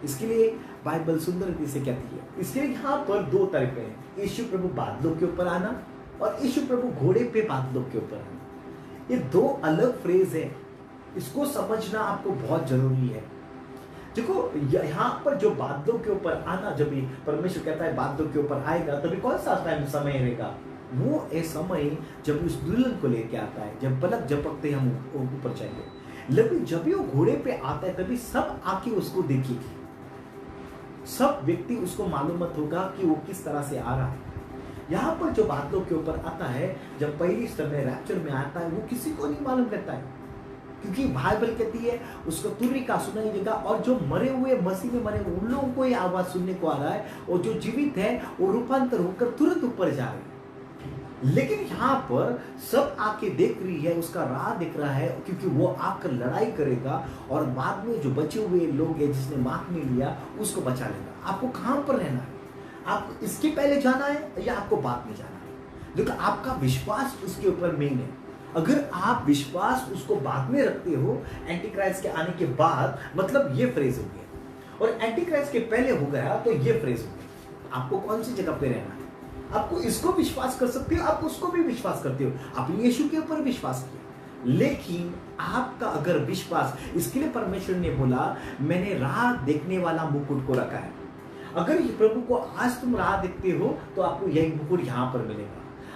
इसके लिए बाइबल सुंदर रीति से कहती है, इसके लिए यहाँ पर दो तरीके हैं, यीशु प्रभु बादलों के ऊपर आना और यीशु प्रभु घोड़े पे बादलों के ऊपर आना। ये दो अलग फ्रेज है, इसको समझना आपको बहुत जरूरी है। देखो यहाँ पर जो बादलों के ऊपर आना, जब भी परमेश्वर कहता है बादलों के ऊपर आएगा, तभी कौन सा टाइम समय रहेगा, वो एक समय जब उस दुल्हन को लेके आता है, जब पलक झपकते हम ऊपर जाएंगे। लेकिन जब भी वो घोड़े पे आता है तभी सब आके उसको देखेगी, सब व्यक्ति उसको मालूम मत होगा कि वो किस तरह से आ रहा है। यहाँ पर जो बादलों के ऊपर आता है, जब पहली समय रैप्चर में आता है, वो किसी को नहीं मालूम रहता है, क्योंकि बाइबल कहती है उसको तुरही का सुनाई देगा और जो मरे हुए, मसीह में मरे हुए, उन लोगों को ये आवाज सुनने को आ रहा है, और जो जीवित है वो रूपांतर होकर तुरंत ऊपर जा रहे हैं। लेकिन यहाँ पर सब आके देख रही है, उसका राह दिख रहा है, क्योंकि वो आकर लड़ाई करेगा और बाद में जो बचे हुए लोग हैं जिसने मार्क नहीं लिया उसको बचा लेगा। आपको कहाँ पर रहना है, आपको इसके पहले जाना है या आपको बाद में जाना है? देखो आपका विश्वास उसके ऊपर मेन है। अगर आप विश्वास उसको बाद में रखते हो, एंटी क्राइस्ट के आने के बाद, मतलब ये फ्रेज हो गया, और एंटी क्राइस्ट के पहले हो गया तो ये फ्रेज हो गया। आपको कौन सी जगह पे रहना है? आपको इसको विश्वास कर सकते हो, आप उसको भी विश्वास करते हो, आपने यीशु के ऊपर विश्वास किया। लेकिन आपका अगर विश्वास, इसके लिए परमेश्वर ने बोला मैंने राह देखने वाला मुकुट को रखा है। अगर ये प्रभु को आज तुम राह देखते हो तो आपको यही मुकुट यहाँ पर मिलेगा,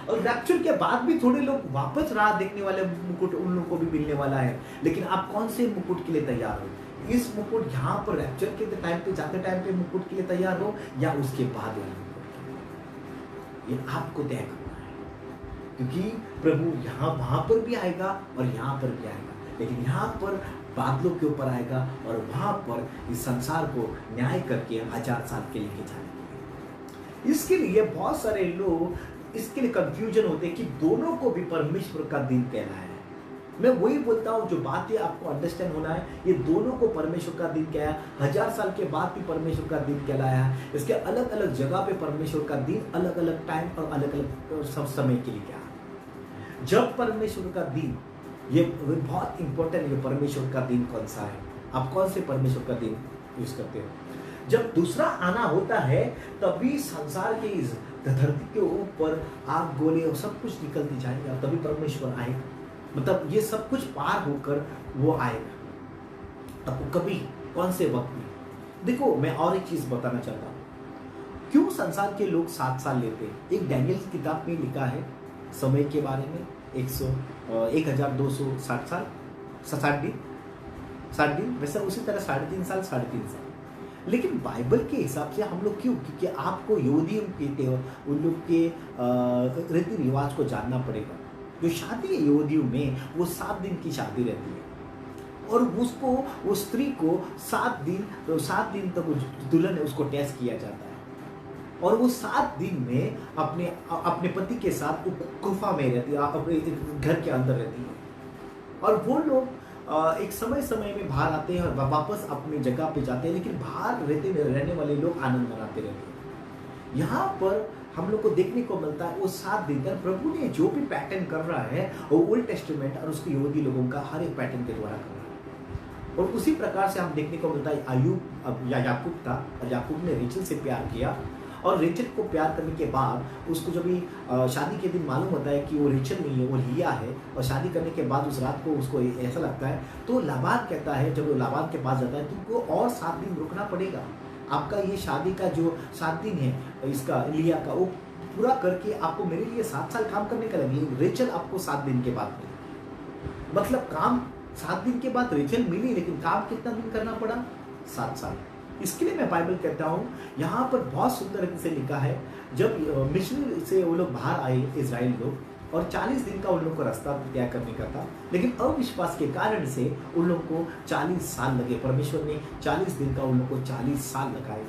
और रैप्चर के बाद भी थोड़े लोग वापस राह देखने वाले मुकुट उन लोगों को भी मिलने वाला है। लेकिन आप कौन से मुकुट के लिए तैयार हो? इस मुकुट यहाँ पर रैप्चर के टाइम पे, जाते टाइम पे मुकुट के लिए तैयार हो, या उसके बाद वाले मुकुट? ये आपको तय करना है, क्योंकि प्रभु यहाँ वहां पर भी आएगा और यहाँ पर भी आएगा, लेकिन यहाँ पर बादलों के ऊपर आएगा और वहां पर इस संसार को न्याय करके 1000 साल के लिए जाएंगे। इसके लिए बहुत सारे लोग इसके लिए कंफ्यूजन होते हैं कि दोनों को भी परमेश्वर का दिन कहना है। मैं वही बोलता हूँ, जो बातें आपको अंडरस्टैंड होना है, ये दोनों को परमेश्वर का दिन कहया, 1000 साल के बाद भी परमेश्वर का दिन कहलाया है। इसके अलग अलग जगह पे परमेश्वर का दिन अलग अलग टाइम और अलग अलग सब समय के लिए क्या है। जब परमेश्वर का दिन, ये बहुत इंपॉर्टेंट है, परमेश्वर का दिन कौन सा है, आप कौन से परमेश्वर का दिन यूज करते हो? जब दूसरा आना होता है तभी संसार के इस धरती के ऊपर आग गोले और सब कुछ निकलती जाएंगे, तभी परमेश्वर आएगा। मतलब ये सब कुछ पार होकर वो आएगा। आपको कभी कौन से वक्त में, देखो मैं और एक चीज बताना चाहता हूँ, क्यों संसार के लोग 7 साल लेते हैं? एक डैनियल की किताब में लिखा है समय के बारे में, 1260 साल, 60 दिन, वैसे उसी तरह 3.5 साल, 3.5 साल। लेकिन बाइबल के हिसाब से हम लोग क्यों, क्योंकि आपको यहूदियों के उन लोग के रीति रिवाज को जानना पड़ेगा। जो शादी है यहूदियों में, वो 7 दिन की शादी रहती है, और उसको, वो स्त्री को 7 दिन तक दुल्हन है उसको टेस्ट किया जाता है, और वो 7 दिन में अपने पति के साथ गुफा में रहती है, अपने घर के अंदर रहती है, और वो लोग एक समय में बाहर आते हैं और वापस अपनी जगह पे जाते हैं, लेकिन बाहर रहने वाले लोग आनंद मनाते रहते हैं। यहाँ पर हम लोग को देखने को मिलता है वो 7 दिन तक प्रभु ने जो भी पैटर्न कर रहा है वो ओल्ड टेस्टामेंट और उसके यहूदी लोगों का हर एक पैटर्न के द्वारा कर रहा है। और उसी प्रकार से हम देखने को मिलता है अय्यूब या याकूब था, और याकूब ने रेचल से प्यार किया, और रेचल को प्यार करने के बाद उसको जब भी शादी के दिन मालूम होता है कि वो रेचल नहीं है, वो लिया है, और शादी करने के बाद उस रात को उसको ऐसा लगता है, तो लाबान कहता है, जब वो लाबान के पास जाता है, तुमको और 7 दिन रुकना पड़ेगा, आपका ये शादी का जो 7 दिन है इसका लिया का, वो पूरा करके आपको मेरे लिए 7 साल काम करने का लगे। रेचल आपको 7 दिन के बाद मिली, मतलब काम 7 दिन के बाद रेचल मिली, लेकिन काम कितना दिन करना पड़ा? 7 साल। इसके लिए मैं बाइबल कहता हूँ, यहाँ पर बहुत सुंदर से लिखा है, जब मिस्र से वो लोग बाहर आए इजराइल लोग, और 40 दिन का उन लोग को रास्ता तय करने का था, लेकिन अविश्वास के कारण से उन लोग को 40 साल लगे। परमेश्वर ने 40 दिन का उन लोग को 40 साल लगाए।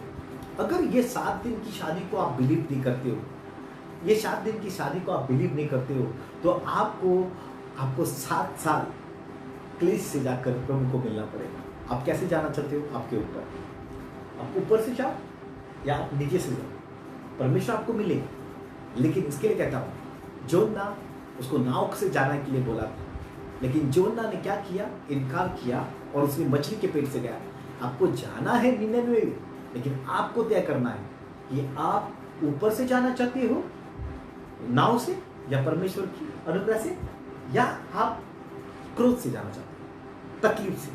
अगर ये 7 दिन की शादी को आप बिलीव नहीं करते हो, ये 7 दिन की शादी को आप बिलीव नहीं करते हो, तो आपको 7 साल क्लेश से जाकर प्रभु को मिलना पड़ेगा। आप कैसे जाना चाहते हो, आपके ऊपर। आप ऊपर से जाओ या आप नीचे से जाओ, परमेश्वर आपको मिलेगा। लेकिन इसके लिए कहता हूँ, जोना उसको नाव से जाने के लिए बोला था, लेकिन जोना ने क्या किया, इनकार किया और उसने मछली के पेट से गया। आपको जाना है निनवे, लेकिन आपको तय करना है कि आप ऊपर से जाना चाहते हो नाव से, या परमेश्वर की अनुग्रह से, या आप क्रोध से जाना चाहते हो, तकलीफ से।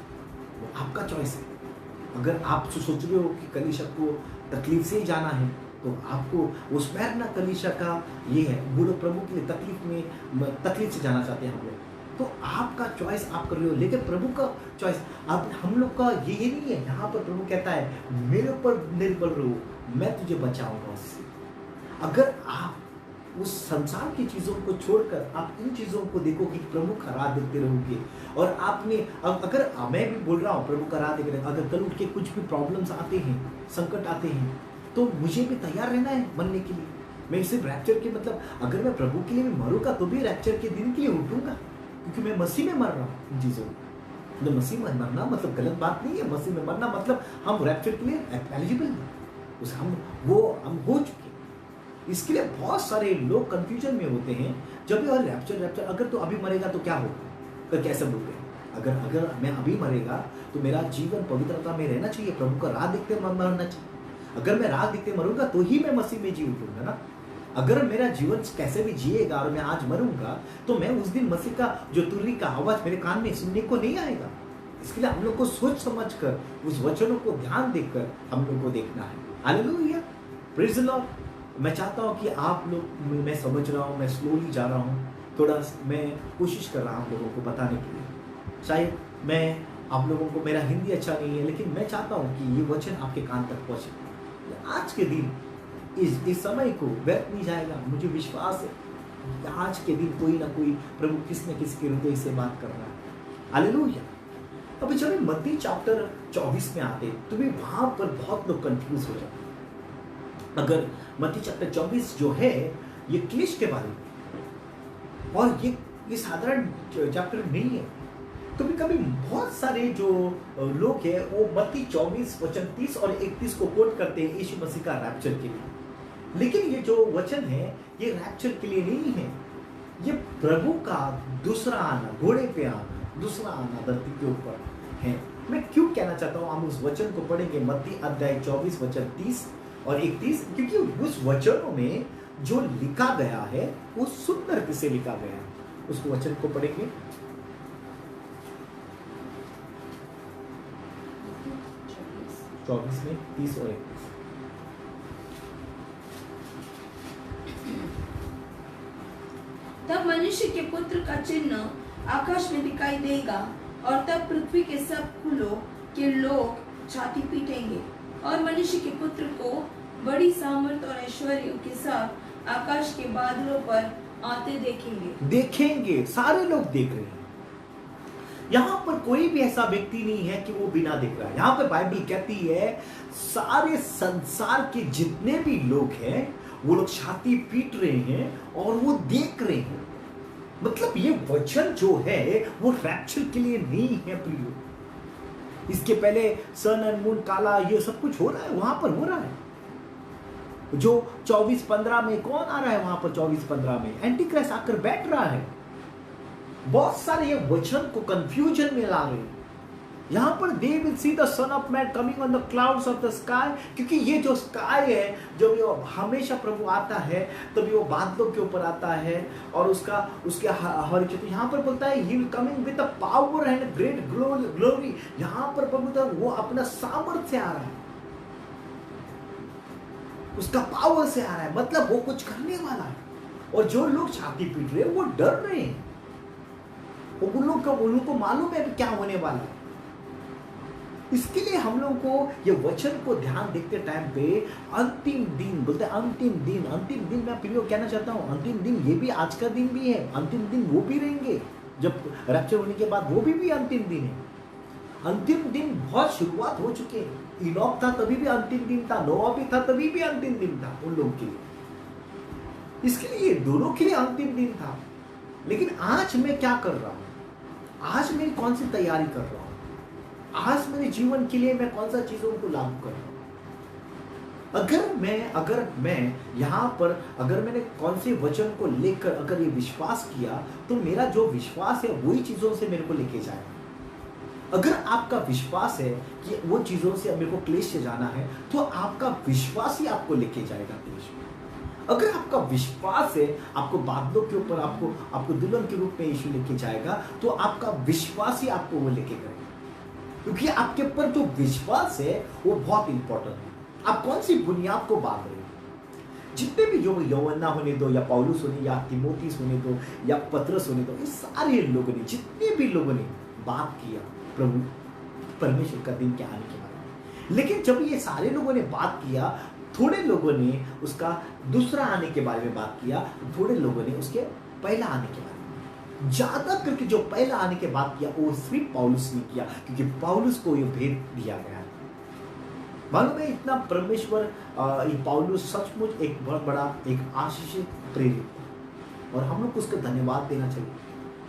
वो आपका चॉइस है। अगर आप सोच रहे हो कि कलीसिया को तकलीफ से ही जाना है, तो आपको वो स्मैरना कलीसिया का ये है, वो लोग प्रभु के लिए तकलीफ से जाना चाहते हैं हम लोग, तो आपका चॉइस आप कर रहे हो। लेकिन प्रभु का चॉइस, अब हम लोग का ये नहीं है। यहाँ पर प्रभु कहता है मेरे ऊपर निर्भर रहो, मैं तुझे बचाऊंगा उससे। अगर आप उस संसार की चीजों को छोड़कर आप इन चीजों को देखो कि प्रभु का राह देखते रहोगे, और आपने अगर मैं भी बोल रहा हूँ प्रभु का राह देख रहे, अगर कल उठ के कुछ भी प्रॉब्लम्स आते हैं, संकट आते हैं, तो मुझे भी तैयार रहना है मरने के लिए। मैं सिर्फ रैप्चर के मतलब अगर मैं प्रभु के लिए भी मरूंगा तो भी रैप्चर के दिन के लिए उठूंगा, क्योंकि मैं मसीह में मर रहा हूँ इन चीजों में। तो मसीह में मरना मतलब गलत बात नहीं है। मसीह में मरना मतलब हम रैप्चर के लिए एलिजिबल हैं, उस हम हो चुके। इसके लिए बहुत सारे लोग कंफ्यूजन में होते हैं जब भी रैप्चर अगर तो अभी मरेगा तो क्या होगा, तो कैसे बोलते हैं। अगर मैं अभी मरेगा तो मेरा जीवन पवित्रता में रहना चाहिए, प्रभु का राह देखते मरना चाहिए। अगर मैं राह देखते मरूंगा तो ही मैं मसीह में जी उठूंगा ना। अगर मेरा जीवन कैसे भी जिएगा और मैं आज मरूंगा, तो मैं उस दिन मसीह का जो तुर्री का आवाज मेरे कान में सुनने को नहीं आएगा। इसके लिए हम लोग को सोच समझ कर उस वचनों को ध्यान देकर हम लोग को देखना है। Hallelujah, praise the Lord. मैं चाहता हूँ कि आप लोग, मैं समझ रहा हूँ, मैं स्लोली जा रहा हूँ, थोड़ा मैं कोशिश कर रहा हूँ आप लोगों को बताने के लिए। शायद मैं आप लोगों को, मेरा हिंदी अच्छा नहीं है, लेकिन मैं चाहता हूँ कि ये वचन आपके कान तक पहुँचे। आज के दिन इस समय को व्यर्थ नहीं जाएगा। मुझे विश्वास है आज के दिन कोई ना कोई प्रभु किसी न किसी के हृदय से बात कर रहा है। हालेलुया। अभी जब मत्ती चैप्टर 24 में आते तो भी वहां पर बहुत लोग कंफ्यूज हो जाते। अगर मत्ती चैप्टर 24 जो है ये क्लेश के बारे में, और ये साधारण चैप्टर नहीं है। कभी कभी बहुत सारे जो लोग हैं वो मत्ती 24 वचन 30 और 31 को कोट करते हैं यीशु मसीह का रैप्चर के लिए, लेकिन ये जो वचन है ये रैप्चर के लिए नहीं है। ये प्रभु का दूसरा आना, घोड़े पे आना, दूसरा आना धरती के ऊपर है। मैं क्यों कहना चाहता हूँ, हम उस वचन को पढ़ेंगे मत्ती अध्याय 24 वचन 30 और 31, क्योंकि उस वचनों में जो लिखा गया है वो सुंदर से लिखा गया है। उसको वचन को पढ़ेंगे। 24 में 30 और 31। तब मनुष्य के पुत्र का चिन्ह आकाश में दिखाई देगा, और तब पृथ्वी के सब कुलों के लोग छाती पीटेंगे, और मनुष्य के पुत्र को बड़ी सामर्थ और ऐश्वर्य के साथ आकाश के बादलों पर आते देखेंगे। सारे लोग देख रहे हैं। यहाँ पर कोई भी ऐसा व्यक्ति नहीं है कि वो बिना देख रहा है। यहाँ पर बाइबल कहती है सारे संसार के जितने भी लोग हैं वो लोग छाती पीट रहे हैं और वो देख रहे हैं। मतलब ये वचन जो है वो रैप्चर के लिए नहीं है प्रियो। इसके पहले सन एंड मून काला ये सब कुछ हो रहा है, वहां पर हो रहा है। जो 24-15 में कौन आ रहा है वहां पर? 24-15 में एंटी क्राइस्ट आकर बैठ रहा है। बहुत सारे ये वचन को कंफ्यूजन में ला रहे हैं। यहां पर they will see the son of man coming on the clouds of the sky, क्योंकि ये जो स्काई है जब ये हमेशा प्रभु आता है तभी वो बादलों के ऊपर आता है और उसके हर चीज। यहाँ पर बोलता है he will coming with the power and great glory. यहाँ पर प्रभु वो अपना सामर्थ्य से आ रहा है, उसका पावर से आ रहा है, मतलब वो कुछ करने वाला है। और जो लोग छाती पीट रहे हैं वो डर रहे हैं, उन लोगों को मालूम है क्या होने वाला है। इसके लिए हम लोगों को ये वचन को ध्यान देखते टाइम पे अंतिम दिन बोलते हैं, अंतिम दिन मैं प्रियो कहना चाहता हूँ, अंतिम दिन ये भी आज का दिन भी है, अंतिम दिन वो भी रहेंगे जब रैप्चर होने के बाद, वो भी अंतिम दिन है। अंतिम दिन बहुत शुरुआत हो चुके हैं। इनॉक था तभी भी अंतिम दिन था, नोआ भी था तभी भी अंतिम दिन था उन लोगों के लिए। इसके लिए दोनों के लिए अंतिम दिन था। लेकिन आज मैं क्या कर रहा हूं? आज मैं कौन सी तैयारी कर रहा हूं? आज मेरे जीवन के लिए मैं कौन सा चीजों को लागू कर रहा हूं। अगर मैं यहाँ पर अगर मैंने कौन से वचन को लेकर अगर ये विश्वास किया, तो मेरा जो विश्वास है वही चीजों से मेरे को लेके जाएगा। अगर आपका विश्वास है कि वो चीजों से मेरे को क्लेश से जाना है, तो आपका विश्वास ही आपको लेके जाएगा क्लेश में। अगर आपका विश्वास है आपको बादलों के ऊपर आपको दुल्हन के रूप में यीशु लेके जाएगा, तो आपका विश्वास ही आपको वो लेके जाएगा, क्योंकि आपके ऊपर जो विश्वास है वो बहुत इंपॉर्टेंट है। आप कौन सी बुनियाद को बांध रहे हो। जितने भी जो यौवन्ना होने दो, या पौलुस होने, या तीमुथियुस होने दो, या पतरस होने दो, इस सारे लोगों ने, जितने भी लोगों ने बात किया प्रभु परमेश्वर का दिन के आने के बारे में। लेकिन जब ये सारे लोगों ने बात किया, थोड़े लोगों ने उसका दूसरा आने के बारे में बात किया, थोड़े लोगों ने उसके पहला आने के बारे में। ज्यादा करके जो पहला आने के बात किया वो सिर्फ पौलुस ने किया, क्योंकि पौलुस को ये भेद दिया गया। मालूम है इतना परमेश्वर, ये पौलुस सचमुच एक बहुत बड़ा एक आशीषित प्रेरित, और हम लोग को उसका धन्यवाद देना चाहिए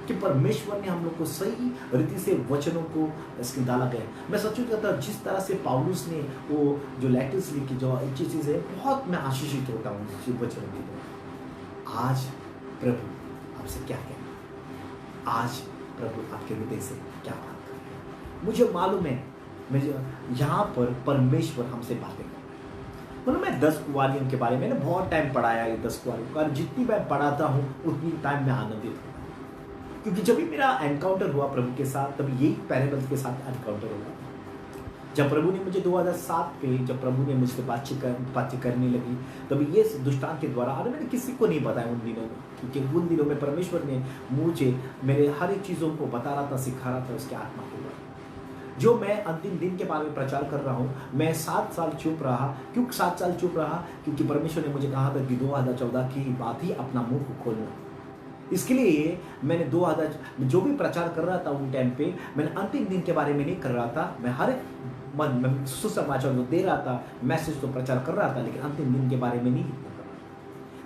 कि परमेश्वर ने हम लोग को सही रीति से वचनों को इसके डाला गया। मैं सचमुच कहता हूँ जिस तरह से पौलुस ने वो जो लेटर्स लिखी, जो अच्छी चीज़ है, बहुत मैं आशीषित होता हूँ वचनों की तरफ। आज प्रभु आपसे क्या कहना, आज प्रभु आपके हृदय से क्या बात कर रहे हैं। मुझे मालूम है मैं यहाँ पर परमेश्वर हमसे बातें कर रहे हैं। मतलब मैं 10 कुंवारियों के बारे में मैंने बहुत टाइम पढ़ाया, ये 10 कुंवारियों का, जितनी मैं पढ़ाता हूँ उतनी टाइम में आनंदित होता हूँ, क्योंकि जब भी मेरा एनकाउंटर हुआ प्रभु के साथ, तभी यही पैराबल्स के साथ एनकाउंटर हुआ। जब प्रभु ने मुझे 2007 पे जब प्रभु ने मुझसे बातचीत करने लगी, तभी ये दुष्टांत के द्वारा, और मैंने किसी को नहीं बताया उन दिनों में, क्योंकि उन दिनों में परमेश्वर ने मुझे मेरे हर एक चीज़ों को बता रहा था, सिखा रहा था उसके आत्मा को। जो मैं अंतिम दिन के बारे में प्रचार कर रहा हूँ, मैं 7 साल चुप रहा। क्यों 7 साल चुप रहा? क्योंकि परमेश्वर ने मुझे कहा था कि 2014 की बात ही अपना मुंह को खोलना। इसके लिए मैंने 2000 जो भी प्रचार कर रहा था उन टाइम पे, मैंने अंतिम दिन के बारे में नहीं कर रहा था। मैं हर एक मैं सुसमाचार जो दे रहा था, मैसेज तो प्रचार कर रहा था, लेकिन अंतिम दिन के बारे में नहीं।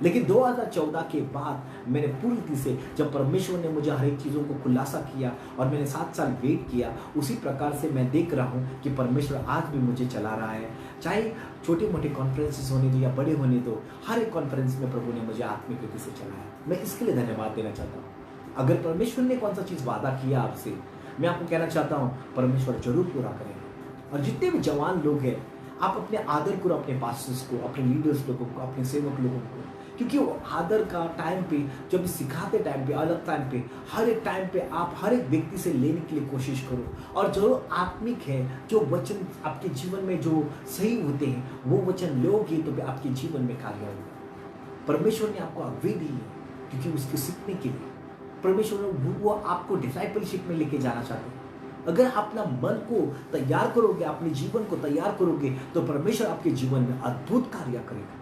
लेकिन 2014 के बाद मैंने पूरी रीति से, जब परमेश्वर ने मुझे हर एक चीज़ों को खुलासा किया और मैंने 7 साल वेट किया, उसी प्रकार से मैं देख रहा हूँ कि परमेश्वर आज भी मुझे चला रहा है। चाहे छोटे मोटे कॉन्फ्रेंसेस होने दो या बड़े होने दो, हर एक कॉन्फ्रेंस में प्रभु ने मुझे आत्मिक रीति से चलाया। मैं इसके लिए धन्यवाद देना चाहता हूँ। अगर परमेश्वर ने कौन सा चीज़ वादा किया आपसे, मैं आपको कहना चाहता हूँ परमेश्वर जरूर पूरा करेगा। और जितने भी जवान लोग हैं, आप अपने आदर करो अपने पास्टर्स को, अपने लीडर्स लोगों को, अपने सेवक लोगों को, क्योंकि वो आदर का टाइम पे, जब सिखाते टाइम पे, अलग टाइम पे, हर एक टाइम पे आप हर एक व्यक्ति से लेने के लिए कोशिश करो। और जो आत्मिक है, जो वचन आपके जीवन में जो सही होते हैं, वो वचन लोगे तो आपके जीवन में कार्य होगा। परमेश्वर ने आपको अगुवाई दी है, क्योंकि उसके सीखने के लिए परमेश्वर वो आपको डिसाइपलशिप में लेके जाना चाहते हैं। अगर आप अपना मन को तैयार करोगे, अपने जीवन को तैयार करोगे, तो परमेश्वर आपके जीवन में अद्भुत कार्य करेगा।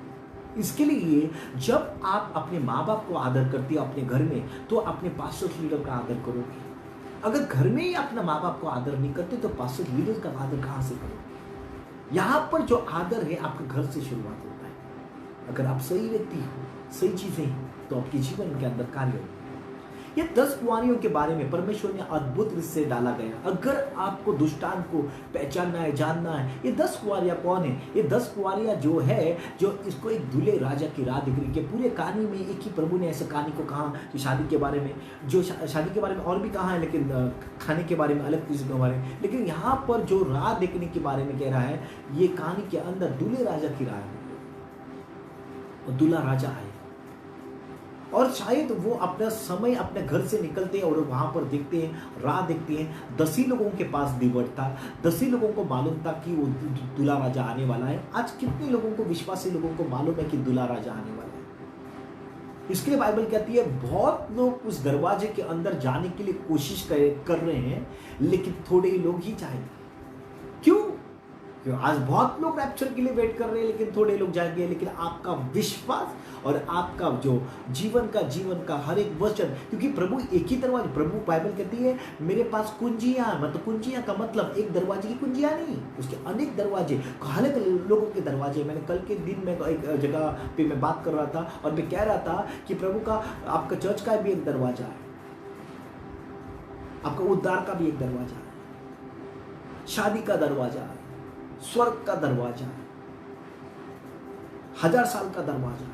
इसके लिए जब आप अपने माँ बाप को आदर करते हो अपने घर में, तो अपने पास्टर लीडर का आदर करोगे। अगर घर में ही अपना माँ बाप को आदर नहीं करते, तो पास्टर लीडर का आदर कहाँ से करोगे? यहाँ पर जो आदर है आपके घर से शुरुआत होता है। अगर आप सही व्यक्ति हो, सही चीजें हो, तो आपके जीवन के अंदर कार्य होगा। ये 10 कुंवारियों के बारे में परमेश्वर ने अद्भुत रीति से डाला गया। अगर आपको दुष्टांत को पहचानना है, जानना है, ये 10 कुंवारियां कौन है? ये 10 कुंवारियां जो है, जो इसको एक दूल्हे राजा की राह दिख रही है। पूरे कहानी में एक ही प्रभु ने ऐसे कहानी को कहा कि शादी के बारे में, जो शादी के बारे में और भी कहा है, लेकिन खाने के बारे में अलग चीज़ के बारे में, लेकिन यहाँ पर जो राह देखने के बारे में कह रहा है, ये कहानी के अंदर दूल्हे राजा की राह है। और दूल्हा राजा आए, और शायद वो अपना समय अपने घर से निकलते हैं और वहाँ पर देखते हैं, राह देखते हैं। 10 ही लोगों के पास दीवट था, 10 ही लोगों को मालूम था कि वो दूल्हा राजा आने वाला है। आज कितने लोगों को, विश्वासी लोगों को मालूम है कि दूल्हा राजा आने वाला है? इसके लिए बाइबल कहती है बहुत लोग उस दरवाजे के अंदर जाने के लिए कोशिश कर रहे हैं, लेकिन थोड़े ही लोग ही जाएंगे। क्यों? आज बहुत लोग रैप्चर के लिए वेट कर रहे हैं, लेकिन थोड़े लोग जाएंगे। लेकिन आपका विश्वास और आपका जो जीवन का हर एक वचन, क्योंकि प्रभु एक ही दरवाजा, प्रभु बाइबल कहती है मेरे पास कुंजियां, मतलब कुंजियां का मतलब एक दरवाजे की कुंजियां नहीं, उसके अनेक दरवाजे, अलग लोगों के दरवाजे। मैंने कल के दिन में एक जगह पे मैं बात कर रहा था और मैं कह रहा था कि प्रभु का, आपका चर्च का भी एक दरवाजा है, आपका उद्धार का भी एक दरवाजा है। शादी का दरवाजा है, स्वर्ग का दरवाजा है, 1000 साल का दरवाजा है,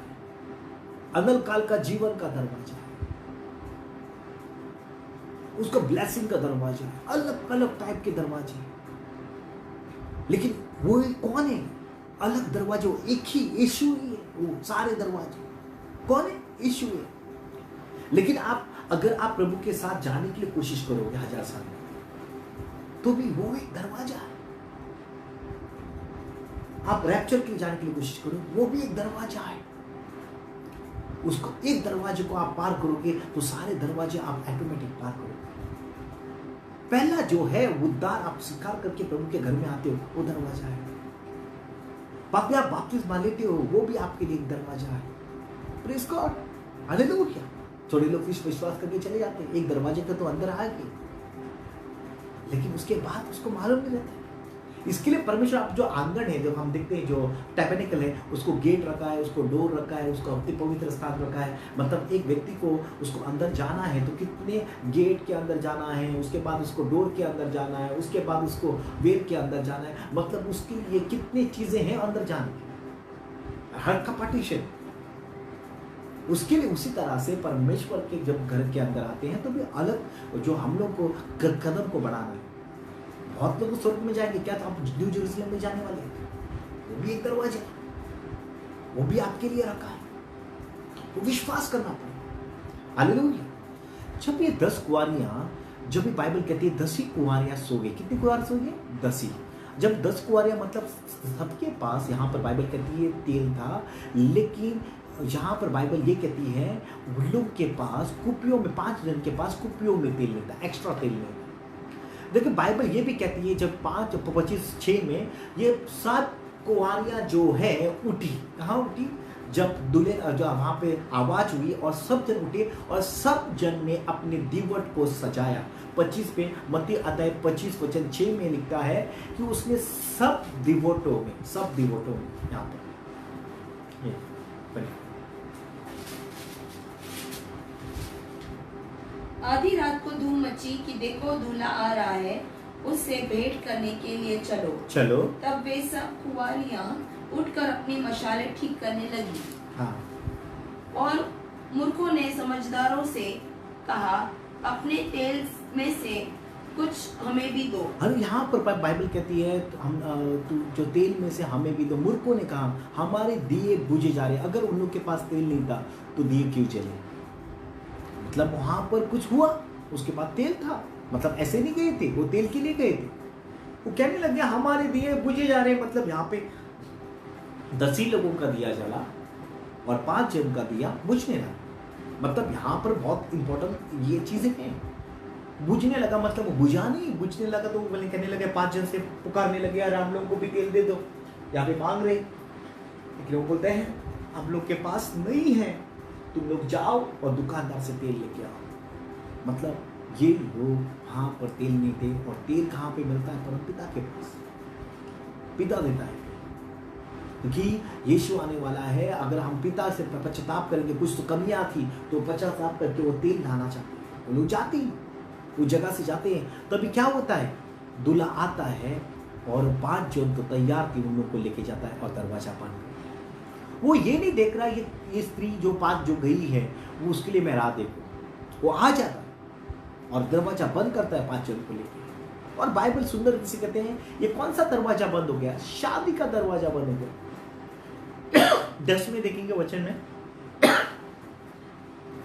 अनल काल का जीवन का दरवाजा है, उसका ब्लेसिंग का दरवाजा है, अलग अलग टाइप के दरवाजे हैं। लेकिन वो कौन है? अलग दरवाजे, वो एक ही यीशु ही है। वो सारे दरवाजे कौन है? यीशु है। लेकिन अगर आप प्रभु के साथ जाने के लिए कोशिश करोगे 1000 साल में, तो भी वो एक दरवाजा है। आप रैप्चर के लिए जाने के लिए कोशिश करो, वो भी एक दरवाजा है। उसको एक दरवाजे को आप पार करोगे तो सारे दरवाजे आप ऑटोमेटिक पार करोगे। पहला जो है उद्धार आप स्वीकार करके प्रभु के घर में आते हो, वो दरवाजा है। पापी आप बपतिस्मा लेते हो, वो भी आपके लिए एक दरवाजा है। Praise God, hallelujah. थोड़े लोग विश्वास करके चले जाते हैं, एक दरवाजे का तो अंदर आ गए, लेकिन उसके बाद उसको मालूम नहीं रहता। इसके लिए परमेश्वर आप जो आंगन है, जो हम देखते हैं, जो टैबरनेकल है, उसको गेट रखा है, उसको डोर रखा है, उसको अति पवित्र स्थान रखा है। मतलब एक व्यक्ति को उसको अंदर जाना है तो कितने गेट के अंदर जाना है, उसके बाद उसको डोर के अंदर जाना है, उसके बाद उसको वेल के अंदर जाना है। मतलब उसके लिए कितनी चीजें हैं अंदर जाने की, हर का पार्टीशन। उसके लिए उसी तरह से परमेश्वर के जब घर के अंदर आते हैं तो भी अलग जो हम लोग को कदम को बढ़ाना है। बहुत लोग स्वर्ग में जाएंगे, क्या आप न्यू जेरूसलम में जाने वाले हैं? वो भी एक दरवाजा, वो भी आपके लिए रखा है, वो विश्वास करना पड़ेगा। हालेलुया। जब ये 10 कुंवारियां, जब भी बाइबल कहती है 10 ही कुंवारियां सो गई, कितनी कुंवार सो गई? 10 ही। जब 10 कुंवारियां, मतलब सबके पास, यहाँ पर बाइबल कहती है तेल था, लेकिन यहाँ पर बाइबल ये कहती है उन लोग के पास कुपियों में, 5 जन के पास कुपियों में तेल नहीं था, एक्स्ट्रा तेल नहीं था। देखिए बाइबल ये भी कहती है जब 5:25-6 में ये 7 कुंवारियां जो है उठी। कहाँ उठी? जब दुल्हन, जो वहाँ पे आवाज हुई और सब जन उठे और सब जन ने अपने दीवट को सजाया। 25 पे, मत्ती अध्याय 25 वचन 6 में लिखता है कि उसने सब दीवटों में, यहाँ पर आधी रात को धूम मची कि देखो दूल्हा आ रहा है, उससे भेंट करने के लिए चलो। तब वे सब कुंवारियां उठकर अपनी मशालें ठीक करने लगी। हाँ। और मूर्खों ने समझदारों से कहा, अपने तेल में से कुछ हमें भी दो। अरे यहाँ पर बाइबल कहती है हम जो तेल में से हमें भी दो। मूर्खों ने कहा हमारे दिए बुझे जा रहे। अगर उन लोग के पास तेल नहीं था तो दिए क्यों चले? मतलब वहां पर कुछ हुआ, उसके बाद तेल था। मतलब ऐसे नहीं गए थे, वो तेल के लिए गए थे। वो कहने लग गया हमारे दिए बुझे जा रहे। मतलब यहाँ पे 10 ही लोगों का दिया जला और 5 जन का दिया बुझने लगा। मतलब यहाँ पर बहुत इंपॉर्टेंट ये चीजें हैं। बुझने लगा मतलब वो बुझा नहीं, बुझने लगा तो वो कहने लगे, 5 जन से पुकारने लगे, यार हम लोग को भी तेल दे दो। यहाँ पे मांग रहे, लेकिन वो बोलते हैं हम लोग के पास नहीं है, तुम लोग जाओ और दुकानदार से तेल लेके आओ। मतलब ये लोग वहां पर तेल नहीं थे। और तेल कहाँ पे मिलता है? परमपिता के पास, पिता देता है। क्योंकि यीशु आने वाला है। अगर हम पिता से पश्चाताप करेंगे, कुछ तो कमियां थी तो पश्चाताप करके वो तेल ढाना चाहते हैं, वो लोग जाते हैं, उस जगह से जाते हैं। तभी क्या होता है? दूल्हा आता है और 5 जन तो तैयार थी, उन लोग को लेके जाता है और दरवाजा बंद। वो ये नहीं देख रहा ये स्त्री जो 5 जो गई है वो उसके लिए मैं राह देखूं। वो आ जाता है और दरवाजा बंद करता है 5 जन को लेके। और बाइबल सुंदर से कहते हैं ये कौन सा दरवाजा बंद हो गया? शादी का दरवाजा बंद हो गया। 10 में देखेंगे वचन में,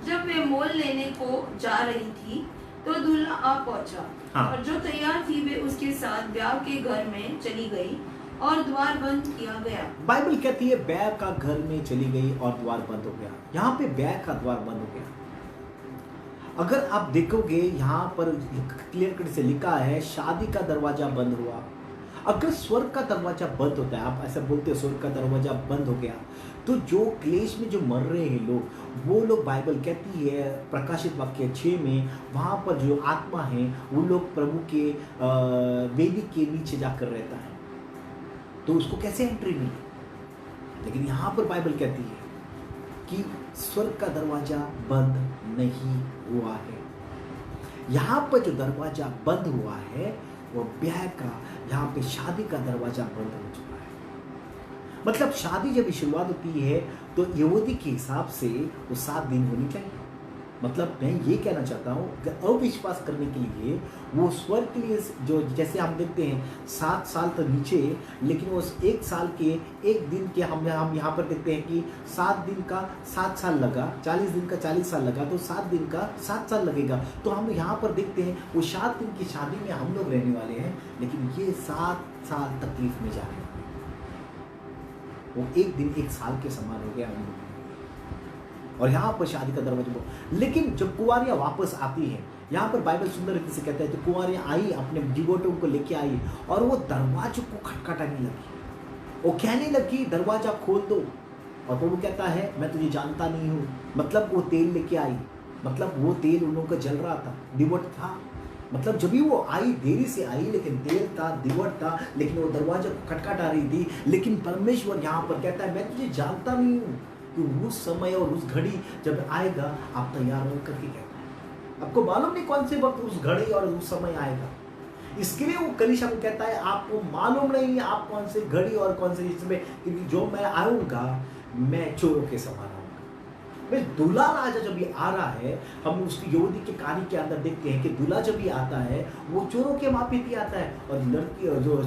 जब वे मोल लेने को जा रही थी तो दूल्हा आ पहुंचा। हाँ। और जो तैयार थी वे उसके साथ ब्याह के घर में चली गई और द्वार बंद किया गया। बाइबल कहती है ब्याह का घर में चली गई और द्वार बंद हो गया। यहाँ पे ब्याह का द्वार बंद हो गया। अगर आप देखोगे यहाँ पर क्लियर कट से लिखा है शादी का दरवाजा बंद हुआ। अगर स्वर्ग का दरवाजा बंद होता है, आप ऐसा बोलते हो स्वर्ग का दरवाजा बंद हो गया, तो जो क्लेश में जो मर रहे हैं लोग, वो लोग बाइबल कहती है प्रकाशित वाक्य 6 में, वहाँ पर जो आत्मा है वो लोग प्रभु के वेदी के नीचे जाकर रहता है। तो उसको कैसे एंट्री मिली? लेकिन यहाँ पर बाइबल कहती है कि स्वर्ग का दरवाजा बंद नहीं हुआ है। यहाँ पर जो दरवाजा बंद हुआ है वो ब्याह का, यहाँ पे शादी का दरवाजा बंद हो चुका है। मतलब शादी जब शुरुआत होती है तो यहूदी के हिसाब से वो 7 दिन होनी चाहिए। मतलब मैं ये कहना चाहता हूँ कि अविश्वास करने के लिए वो स्वर्ग के लिए जो, जैसे हम देखते हैं 7 साल तो नीचे, लेकिन वो 1 साल के 1 दिन के हम यहाँ पर देखते हैं कि 7 दिन का 7 साल लगा, 40 दिन का 40 साल लगा, तो 7 दिन का 7 साल लगेगा। तो हम यहाँ पर देखते हैं वो 7 दिन की शादी में हम लोग रहने वाले हैं, लेकिन ये 7 साल तकलीफ में जा रहे हैं। वो 1 दिन 1 साल के समान हो गया हम लोग। और यहाँ पर शादी का दरवाजा, लेकिन जब कुंवारियाँ वापस आती हैं, यहाँ पर बाइबल सुंदर रीति से कहता है तो कुंवारियाँ आई, अपने डिवोटों को लेके आई और वो दरवाजे को खटखटाने लगी, वो कहने लगी दरवाजा खोल दो। और प्रभु कहता है मैं तुझे जानता नहीं हूँ। मतलब वो तेल लेके आई, मतलब वो तेल उन लोगों का जल रहा था, दिवट था। मतलब जब भी वो आई, देरी से आई, लेकिन तेल था, दिवट था, लेकिन वो दरवाजा को खटखटा रही थी। लेकिन परमेश्वर यहाँ पर कहता है मैं तुझे जानता नहीं हूँ, कि उस समय और उस घड़ी जब आएगा आप तैयार होकर के कहता है। आपको मालूम नहीं कौन से वक्त उस घड़ी और उस समय आएगा, इसके लिए वो कलीसिया को कहता है आपको मालूम नहीं आप कौन से घड़ी और कौन से इसमें, क्योंकि जो मैं आऊँगा मैं चोरों के समान आऊँगा। मैं दूल्हा राजा जब ये आ रहा है, हम उसकी यहूदी की कहानी के अंदर देखते हैं कि दूल्हा जब ये आता है वो चोरों के माफिक ही आता है, और लड़की जो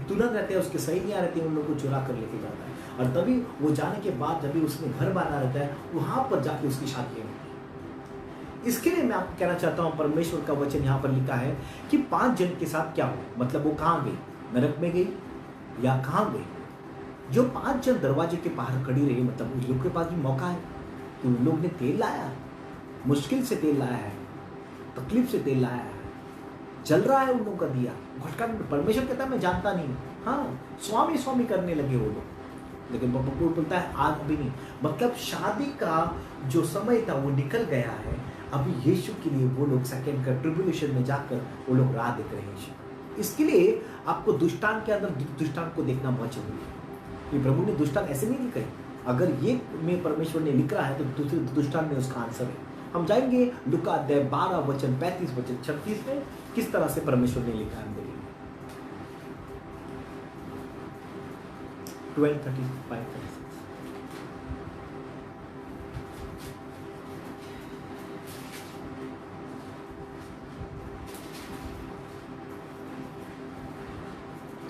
दुल्हन रहते हैं उसके सहेलियाँ रहती हैं, उन लोगों को चुरा कर लेके जाता है। और तभी वो जाने के बाद जब भी उसने घर बांधा रहता है, वहां पर जाके उसकी शादी होगी। इसके लिए मैं आपको कहना चाहता हूं, परमेश्वर का वचन यहाँ पर लिखा है कि 5 जन के साथ क्या हुआ। मतलब वो कहाँ गई, नरक में गई या कहाँ गई? जो 5 जन दरवाजे के बाहर खड़ी रही, मतलब उन लोग के पास भी मौका है कि उन लोग ने तेल लाया, मुश्किल से तेल लाया है, तकलीफ से तेल लाया है, जल रहा है उन लोगों का दिया, भटका। परमेश्वर कहता है मैं जानता नहीं। हाँ, स्वामी स्वामी करने लगे वो लोग, लेकिन प्रभु बोलता है आज अभी नहीं। मतलब शादी का जो समय था वो निकल गया है। अभी यीशु के लिए वो लोग सेकंड का ट्रिब्यूलेशन में जाकर वो लोग राह देख रहे हैं। इसके लिए आपको दुष्टांत के अंदर दुष्टांत को देखना बहुत जरूरी है कि प्रभु ने दुष्टांत ऐसे नहीं लिखा है। अगर ये में परमेश्वर ने लिख रहा है तो दूसरे दुष्टांत में उसका आंसर है। हम जाएंगे लुका अध्याय 12 वचन 35 वचन 36 में किस तरह से परमेश्वर ने लिखा है। 12:35-36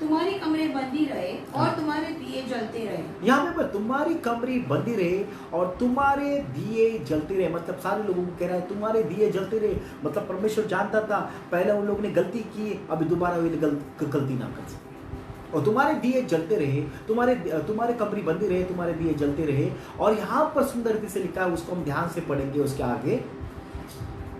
तुम्हारी कमरे बंदी रहे और तुम्हारे दिए जलते रहे। यहाँ पे तुम्हारी कमरी बंदी रहे और तुम्हारे दिए जलते रहे। मतलब सारे लोगों को कह रहा है तुम्हारे दिए जलते रहे। मतलब परमेश्वर जानता था पहले उन लोगों ने गलती की, अभी दोबारा वे गलती ना कर सके। और तुम्हारे दिए जलते रहे, तुम्हारे कमरी बंदी रहे, तुम्हारे दिए जलते रहे। और यहाँ पर सुंदर रीति से लिखा है, उसको हम ध्यान से पढ़ेंगे उसके आगे।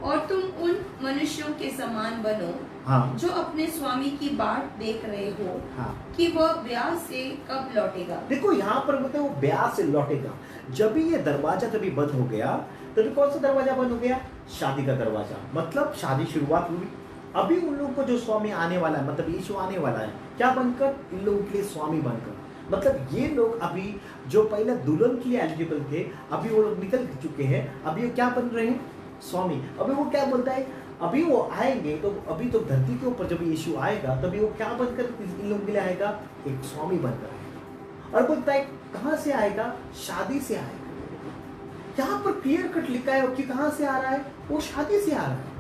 और तुम उन मनुष्यों के समान बनो, हाँ, जो अपने स्वामी की बाट देख रहे हो, हाँ, कि वह ब्याह से कब लौटेगा। देखो यहाँ पर बोलते वो ब्याह से लौटेगा। जब भी ये दरवाजा कभी बंद हो गया, तभी कौन सा दरवाजा बंद हो गया? शादी का दरवाजा। मतलब शादी शुरुआत हुई, अभी उन लोगों को जो स्वामी आने वाला है, मतलब यीशु आने वाला है, क्या बनकर? इन लोगों के लिए स्वामी बनकर। मतलब ये लोग अभी जो पहले दुल्हन के लिए एलिजिबल थे, अभी वो लोग निकल चुके हैं, अभी वो क्या बन रहे हैं? स्वामी। अभी वो क्या बोलता है? अभी वो आएंगे तो अभी तो धरती के ऊपर जब यीशु आएगा तभी वो क्या बनकर इन लोगों के लिए आएगा? एक स्वामी बनकर आएगा। और बोलता है कहां से आएगा? शादी से आएगा। यहाँ पर क्लियर कट लिखा है कि कहां से आ रहा है? वो शादी से आ रहा है।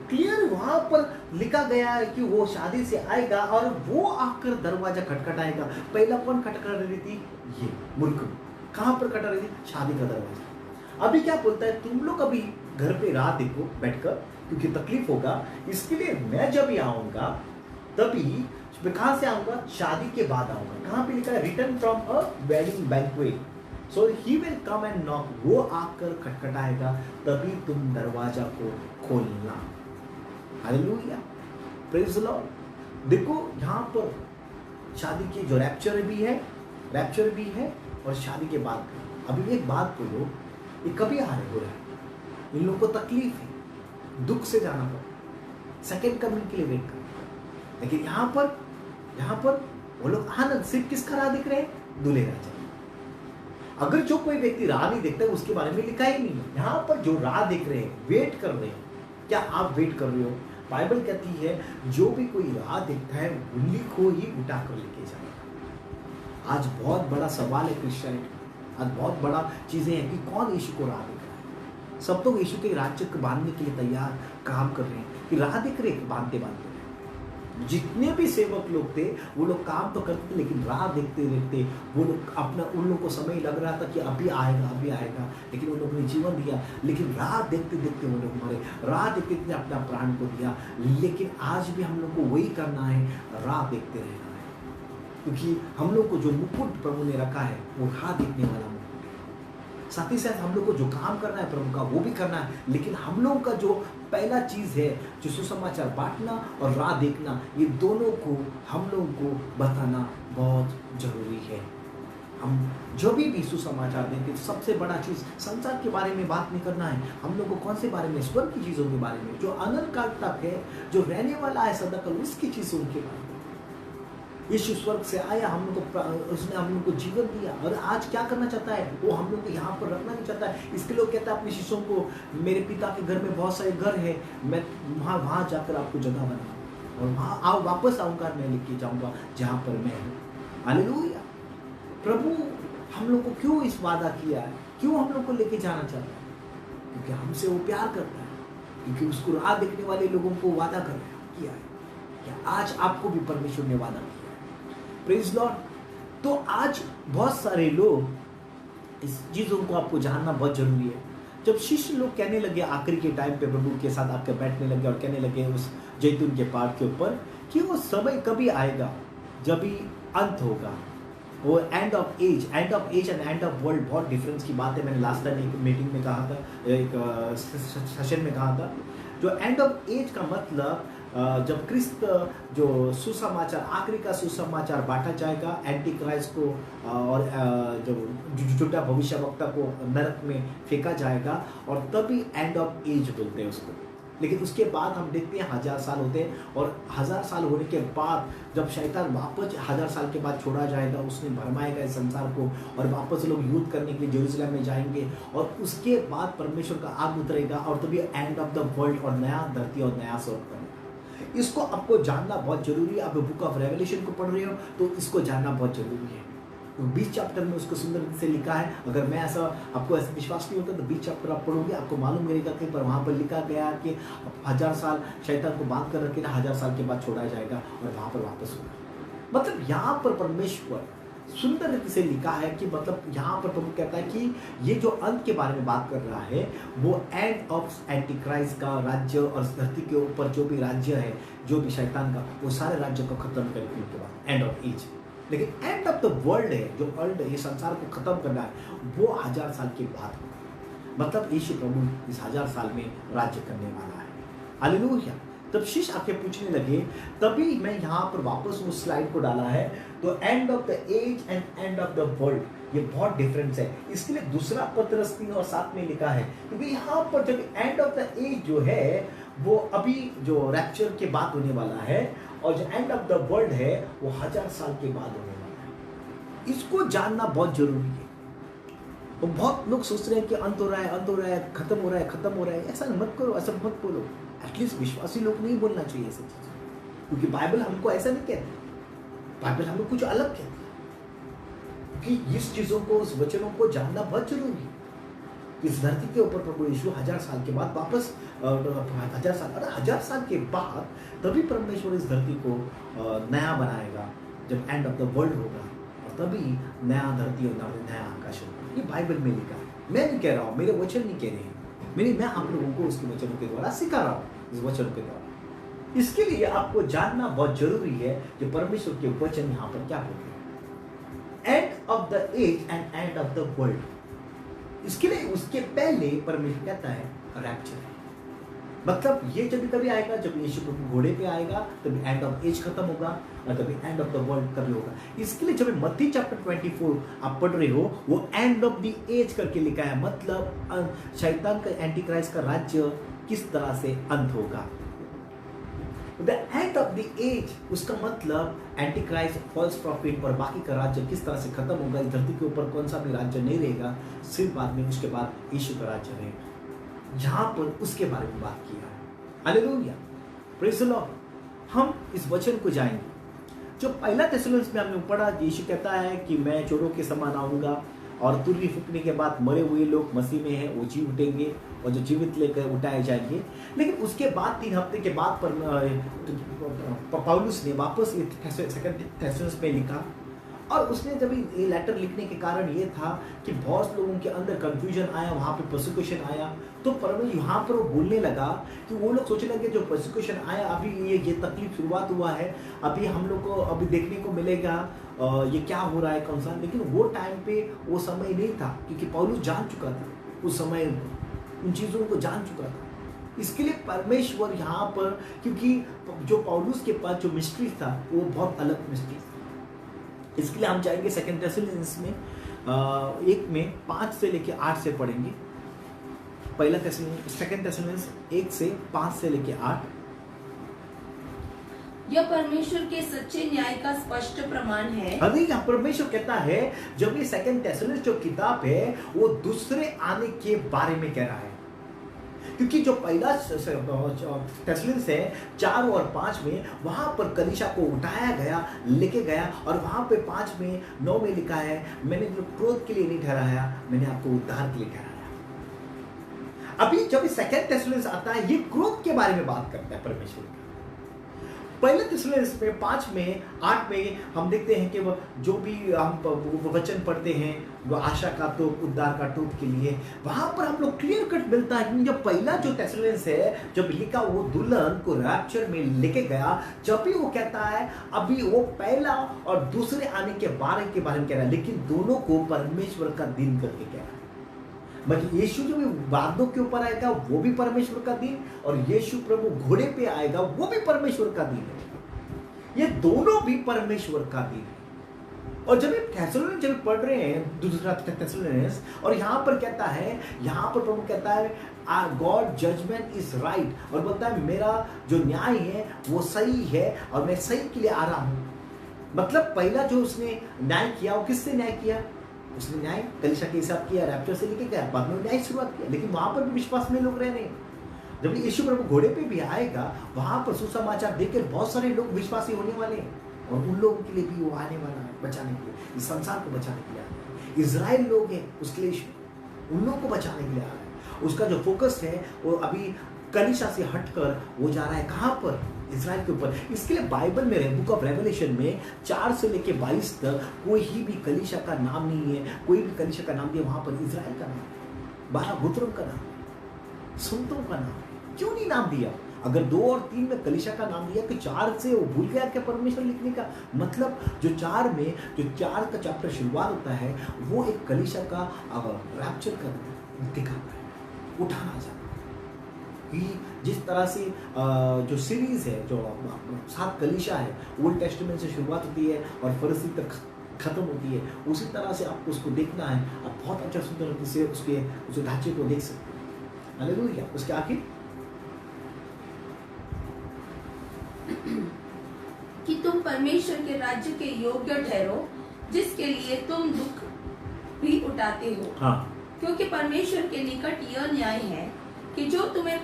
क्लियर वहां पर लिखा गया है कि वो शादी से आएगा और वो आकर दरवाजा खटखटाएगा। पहला कौन खटखटा रही थी? ये मूर्ख। कहां पर खटखटा रही थी? शादी का दरवाजा। अभी क्या बोलता है? तुम लोग अभी घर पे राह देखो बैठकर, क्योंकि तकलीफ होगा। इसके लिए मैं जब आऊंगा तभी मैं कहां से आऊंगा? शादी के बाद आऊंगा। कहां पे लिखा है? Return from a wedding banquet, so he will come and knock. वो आकर खटखटाएगा, तभी तुम दरवाजा को खोलना। Hallelujah, praise the Lord. देखो यहाँ पर शादी की जो रैप्चर भी है और शादी के बाद। अभी एक बात बोलो, ये कभी आ रहे हो रहा है? इन लोगों को तकलीफ है, दुख से जाना पड़ा, सेकेंड कमिंग के लिए वेट कर। लेकिन यहाँ पर वो लोग आनंद सिर्फ किसका राह देख रहे हैं? दूल्हे राजा। अगर जो कोई व्यक्ति राह नहीं देखता है उसके बारे में लिखा ही नहीं है। यहाँ पर जो राह देख रहे हैं, वेट कर रहे हैं। क्या आप वेट कर रहे हो? बाइबल कहती है जो भी कोई राह देखता है उन्हीं को ही उठा कर लेके जाएगा। आज बहुत बड़ा सवाल है क्रिश्चियनिटी, आज बहुत बड़ा चीजें हैं कि कौन यीशु को राह देख रहा है। सब तो यीशु के राज्य को बांधने के लिए तैयार काम कर रहे हैं कि राह देख रहे बांधते बांधते। जितने भी सेवक लोग थे वो लोग काम तो करते थे, लेकिन राह देखते देखते वो लोग अपना, उन लोगों को समय लग रहा था कि अभी आएगा अभी आएगा, लेकिन उन लोगों ने जीवन दिया, लेकिन राह देखते देखते वो लोग मरे, राह देखते देखते अपना प्राण को दिया। लेकिन आज भी हम लोग को वही करना है, राह देखते रहना है, क्योंकि हम लोग को जो मुकुट प्रभु ने रखा है वो राह देखने वाला मुकुट है। साथ ही साथ हम लोग को जो काम करना है प्रभु का वो भी करना है, लेकिन हम लोगों का जो पहला चीज है जो सुसमाचार बांटना और राह देखना, ये दोनों को हम लोगों को बताना बहुत जरूरी है। हम जो भी सुसमाचार देते सबसे बड़ा चीज संसार के बारे में बात नहीं करना है, हम लोग को कौन से बारे में, स्वर्ग की चीजों के बारे में, जो अनंत काल तक है, जो रहने वाला है सदाकाल, उसकी चीजों के बारे में। यीशु स्वर्ग से आया, हम लोग को उसने हम लोग को जीवन दिया, और आज क्या करना चाहता है वो हम लोग को यहाँ पर रखना नहीं चाहता है। इसके लोग कहता है अपने शिष्यों को, मेरे पिता के घर में बहुत सारे घर है, मैं वहाँ जाकर आपको जगह बनाऊंगा और वहाँ आओ, वापस आऊंगा, मैं लेके जाऊंगा जहाँ पर मैं हूँ। हालेलुया। प्रभु हम लोग को क्यों इस वादा किया है, क्यों हम लोग को लेके जाना चाहता है? क्योंकि हमसे वो प्यार करता है, क्योंकि उसको राह देखने वाले लोगों को वादा किया है। क्या आज आपको भी परमेश्वर ने वादा किया? Praise Lord. तो आज बहुत सारे लोग इस चीजों को आपको जानना बहुत जरूरी है। जब शिष्य लोग कहने लगे आखिरी के टाइम पे प्रभु के साथ आकर बैठने लगे और कहने लगे उस जैतून के पहाड़ के ऊपर कि वो समय कभी आएगा जब भी अंत होगा, वो end of age and end of world, बहुत डिफरेंस की बात है। मैंने लास्ट टाइम एक मीटिंग में कहा था, एक सेशन में कहा था, जो एंड ऑफ एज का मतलब जब क्रिस्त जो सुसमाचार, आखिरी का सुसमाचार बांटा जाएगा, एंटी क्राइस्ट को और जो झूठा भविष्यवक्ता को नरक में फेंका जाएगा, और तभी एंड ऑफ एज बोलते हैं उसको। लेकिन उसके बाद हम देखते हैं 1000 साल होते हैं, और 1000 साल होने के बाद जब शैतान वापस 1000 साल के बाद छोड़ा जाएगा, उसने भरमाएगा इस संसार को, और वापस लोग युद्ध करने के लिए जेरूसलम में जाएंगे, और उसके बाद परमेश्वर का आग उतरेगा, और तभी एंड ऑफ द वर्ल्ड और नया धरती और नया स्वर्ग बनेगा। इसको आपको जानना बहुत जरूरी है। आप बुक ऑफ रेवलेशन को पढ़ रहे हो तो इसको जानना बहुत जरूरी है। 20 चैप्टर में उसको सुंदर से लिखा है। अगर मैं ऐसा आपको ऐसा विश्वास नहीं होता तो 20 चैप्टर आप पढ़ोगे, आपको मालूम मिलेगा कि पर वहाँ पर लिखा गया कि 1000 साल शैतान को बांध कर रखे ना, 1000 साल के बाद छोड़ा जाएगा और वहाँ पर वापस होगा। मतलब यहाँ पर परमेश्वर सुंदर रीति से लिखा है कि मतलब यहाँ पर प्रभु कहता है कि ये जो अंत के बारे में बात कर रहा है वो एंड ऑफ एंटीक्राइस्ट का राज्य, और धरती के ऊपर जो भी राज्य है, जो भी शैतान का, वो सारे राज्य को खत्म करने के बाद एंड ऑफ एज। लेकिन एंड ऑफ द वर्ल्ड है, जो वर्ल्ड है, ये संसार को खत्म करना है, वो 1000 साल के बाद होगा। मतलब यीशु प्रभु इस 1000 साल में राज्य करने वाला है। हालेलुया। तब शिष्य आके पूछने लगे, तभी मैं यहाँ पर वापस उस स्लाइड को डाला है, तो end of the age and end of the world, ये बहुत डिफरेंस है। इसके लिए दूसरा पत्रस 3 और 7 में लिखा है, क्योंकि यहाँ पर जब एंड ऑफ द एज जो है वो अभी जो रैप्चर के बाद होने वाला है, और जो एंड ऑफ द वर्ल्ड है वो 1000 साल के बाद होने वाला है। इसको जानना बहुत जरूरी है। तो बहुत लोग सोच रहे हैं कि अंत हो रहा है, अंत हो रहा है, खत्म हो रहा है, खत्म हो रहा है। ऐसा मत करो, ऐसा मत बोलो। एटलीस्ट विश्वासी लोग नहीं बोलना चाहिए ऐसी चीजें, क्योंकि बाइबल हमको ऐसा नहीं कहती। बाइबल हमको कुछ अलग कहती है, क्योंकि इस चीजों को, इस वचनों को जानना बहुत जरूरी है। इस धरती के ऊपर प्रभु यीशु 1000 साल के बाद वापस 1000 साल के बाद तभी परमेश्वर इस धरती को नया बनाएगा, जब एंड ऑफ द वर्ल्ड होगा, और तभी नया धरती और नया आकाश होगा। ये बाइबल में लिखा है, मैं नहीं कह रहा हूँ, मेरे वचन नहीं कह रहे हैं, मैं आप लोगों को उसके वचनों के द्वारा सिखा रहा हूँ, इस वचनों के द्वारा। इसके लिए आपको जानना बहुत जरूरी है जो परमेश्वर के वचन यहाँ पर क्या बोलते हैं, end of the age and end of the world. इसके लिए उसके पहले परमेश्वर कहता है रैप्चर, मतलब ये जब कभी आएगा, जब यीशु प्रभु घोड़े पे आएगा तभी एंड ऑफ एज खत्म होगा, और तभी एंड ऑफ द वर्ल्ड कभी होगा। इसके लिए जब मत्ती चैप्टर 24 आप पढ़ रहे हो, वो एंड ऑफ द एज करके लिखा है, मतलब शैतान का, एंटी क्राइस्ट का राज्य किस तरह से अंत होगा। The end of the age, उसका मतलब एंटी क्राइस्ट, फॉल्स प्रॉफिट और बाकी का राज्य किस तरह से खत्म होगा। इस धरती के ऊपर कौन सा भी राज्य नहीं रहेगा, सिर्फ बाद में उसके बाद यीशु का राज्य रहेगा। यहाँ पर उसके बारे में बात किया है। हालेलुया। Praise the Lord. हम इस वचन को जाएंगे जो पहला थिस्सलुनीक में हमने पढ़ा। यीशु कहता है कि मैं चोरों के समान आऊंगा और तुरही फूकने के बाद मरे हुए लोग मसीह में हैं वो जी उठेंगे और जो जीवित लेकर उठाए जाएंगे। लेकिन उसके बाद 3 हफ्ते के बाद पौलुस ने वापस सेकंड थिस्सलुनीक में लिखा और उसने जब ये लेटर लिखने के कारण ये था कि बहुत लोगों के अंदर कंफ्यूजन आया, वहाँ पे परसिक्यूशन आया। तो परमेश्वर यहाँ पर वो बोलने लगा कि वो लोग सोचने लगे जो परसिक्यूशन आया अभी ये तकलीफ शुरुआत हुआ है, अभी हम लोग को अभी देखने को मिलेगा ये क्या हो रहा है कौन सा। लेकिन वो टाइम पे वो समय नहीं था क्योंकि पौलुस जान चुका था उस समय उन चीज़ों को जान चुका था। इसके लिए परमेश्वर यहाँ पर, क्योंकि जो पौलुस के पास जो मिस्ट्री था वो बहुत अलग मिस्ट्री था। इसके लिए हम जाएंगे सेकंड थिस्सलुनीक में 1 में 5 से लेके 8 से पढ़ेंगे। पहला सेकंड थिस्सलुनीक 1 से 5 से लेके 8। यह परमेश्वर के सच्चे न्याय का स्पष्ट प्रमाण है। अभी यहाँ परमेश्वर कहता है जब ये सेकंड थिस्सलुनीक जो किताब है वो दूसरे आने के बारे में कह रहा है, क्योंकि जो पहला थिस्सलुनीक है 4 और 5 में वहां पर कलीसिया को उठाया गया, लेके गया और वहां पे 5 में 9 में लिखा है मैंने जो क्रोध के लिए नहीं ठहराया मैंने आपको उद्धार के लिए ठहराया। अभी जब सेकंड थिस्सलुनीक आता है ये क्रोध के बारे में बात करता है परमेश्वर का। पहले थिस्सलुनीक में 5 में 8 में हम देखते हैं कि वो जो भी हम वचन पढ़ते हैं वो आशा का टोप उद्धार का टोप के लिए वहां पर हम लोग क्लियर कट मिलता है कि जब पहला जो थिस्सलुनीक है जब लिखा वो दुल्हन को रैप्चर में लेके गया, जब भी वो कहता है अभी वो पहला और दूसरे आने के बारे में कह रहा है, लेकिन दोनों को परमेश्वर का दिन करके कह रहा है। मतलब यीशु जो भी वादों के ऊपर आएगा वो भी परमेश्वर का दिन और यीशु प्रभु घोड़े पे आएगा वो भी परमेश्वर का दिन है। ये दोनों भी परमेश्वर का दिन है। और जब थिस्सलुनीक जब पढ़ रहे हैं दूसरा थिस्सलुनीक और यहाँ पर कहता है, यहाँ पर प्रभु कहता है गॉड जजमेंट इज राइट और बोलता है मेरा जो न्याय है वो सही है और मैं सही के लिए आ रहा हूँ। मतलब पहला जो उसने न्याय किया वो किससे न्याय किया? उसने न्याय कलीसिया के हिसाब किया, रैप्चर से लेके गया, बाद में न्याय शुरुआत किया। लेकिन वहां पर भी विश्वास में लोग रह रहे हैं। जब यीशु प्रभु घोड़े पे भी आएगा वहां पर सुसमाचार देकर बहुत सारे लोग विश्वासी होने वाले हैं और उन लोगों के लिए भी वो आने वाला है बचाने के लिए, इस संसार को बचाने के लिए आया है। इजराइल लोग हैं उसके लिए उन लोगों को बचाने के लिए आ रहा है। उसका जो फोकस है वो अभी कलीसिया से हटकर वो जा रहा है कहाँ पर? इजराइल के ऊपर। इसके लिए बाइबल में बुक ऑफ रेवलेशन में 4 से लेके 22 तक कोई भी कलीसिया का नाम नहीं है, कोई भी कलीसिया का नाम दिया वहां पर इजराइल का नाम, 12 गोत्रों का नाम, संतों का नाम। क्यों नहीं नाम दिया? अगर 2 और 3 में कलीसिया का नाम दिया कि 4 से वो भूल गया क्या परमेश्वर लिखने का? मतलब जो 4 में जो 4 का चैप्टर शुरुआत होता है वो एक कलीसिया का रैप्चर का दिखाता है, उठाना जाता कि जिस तरह से जो सीरीज है जो 7 कलीसिया है ओल्ड टेस्टामेंट से शुरुआत होती है और फरीसी तक खत्म होती है, उसी तरह से आपको उसको देखना है। आप बहुत अच्छा सुंदर से उसके ढांचे को देख सकते हैं। हालेलुया। उसके आगे कि तुम परमेश्वर के राज्य के योग्य ठहरो जिसके लिए तुम दुख भी उठाते हो। हाँ। क्योंकि परमेश्वर के निकट यह न्याय है कि जो तुम्हें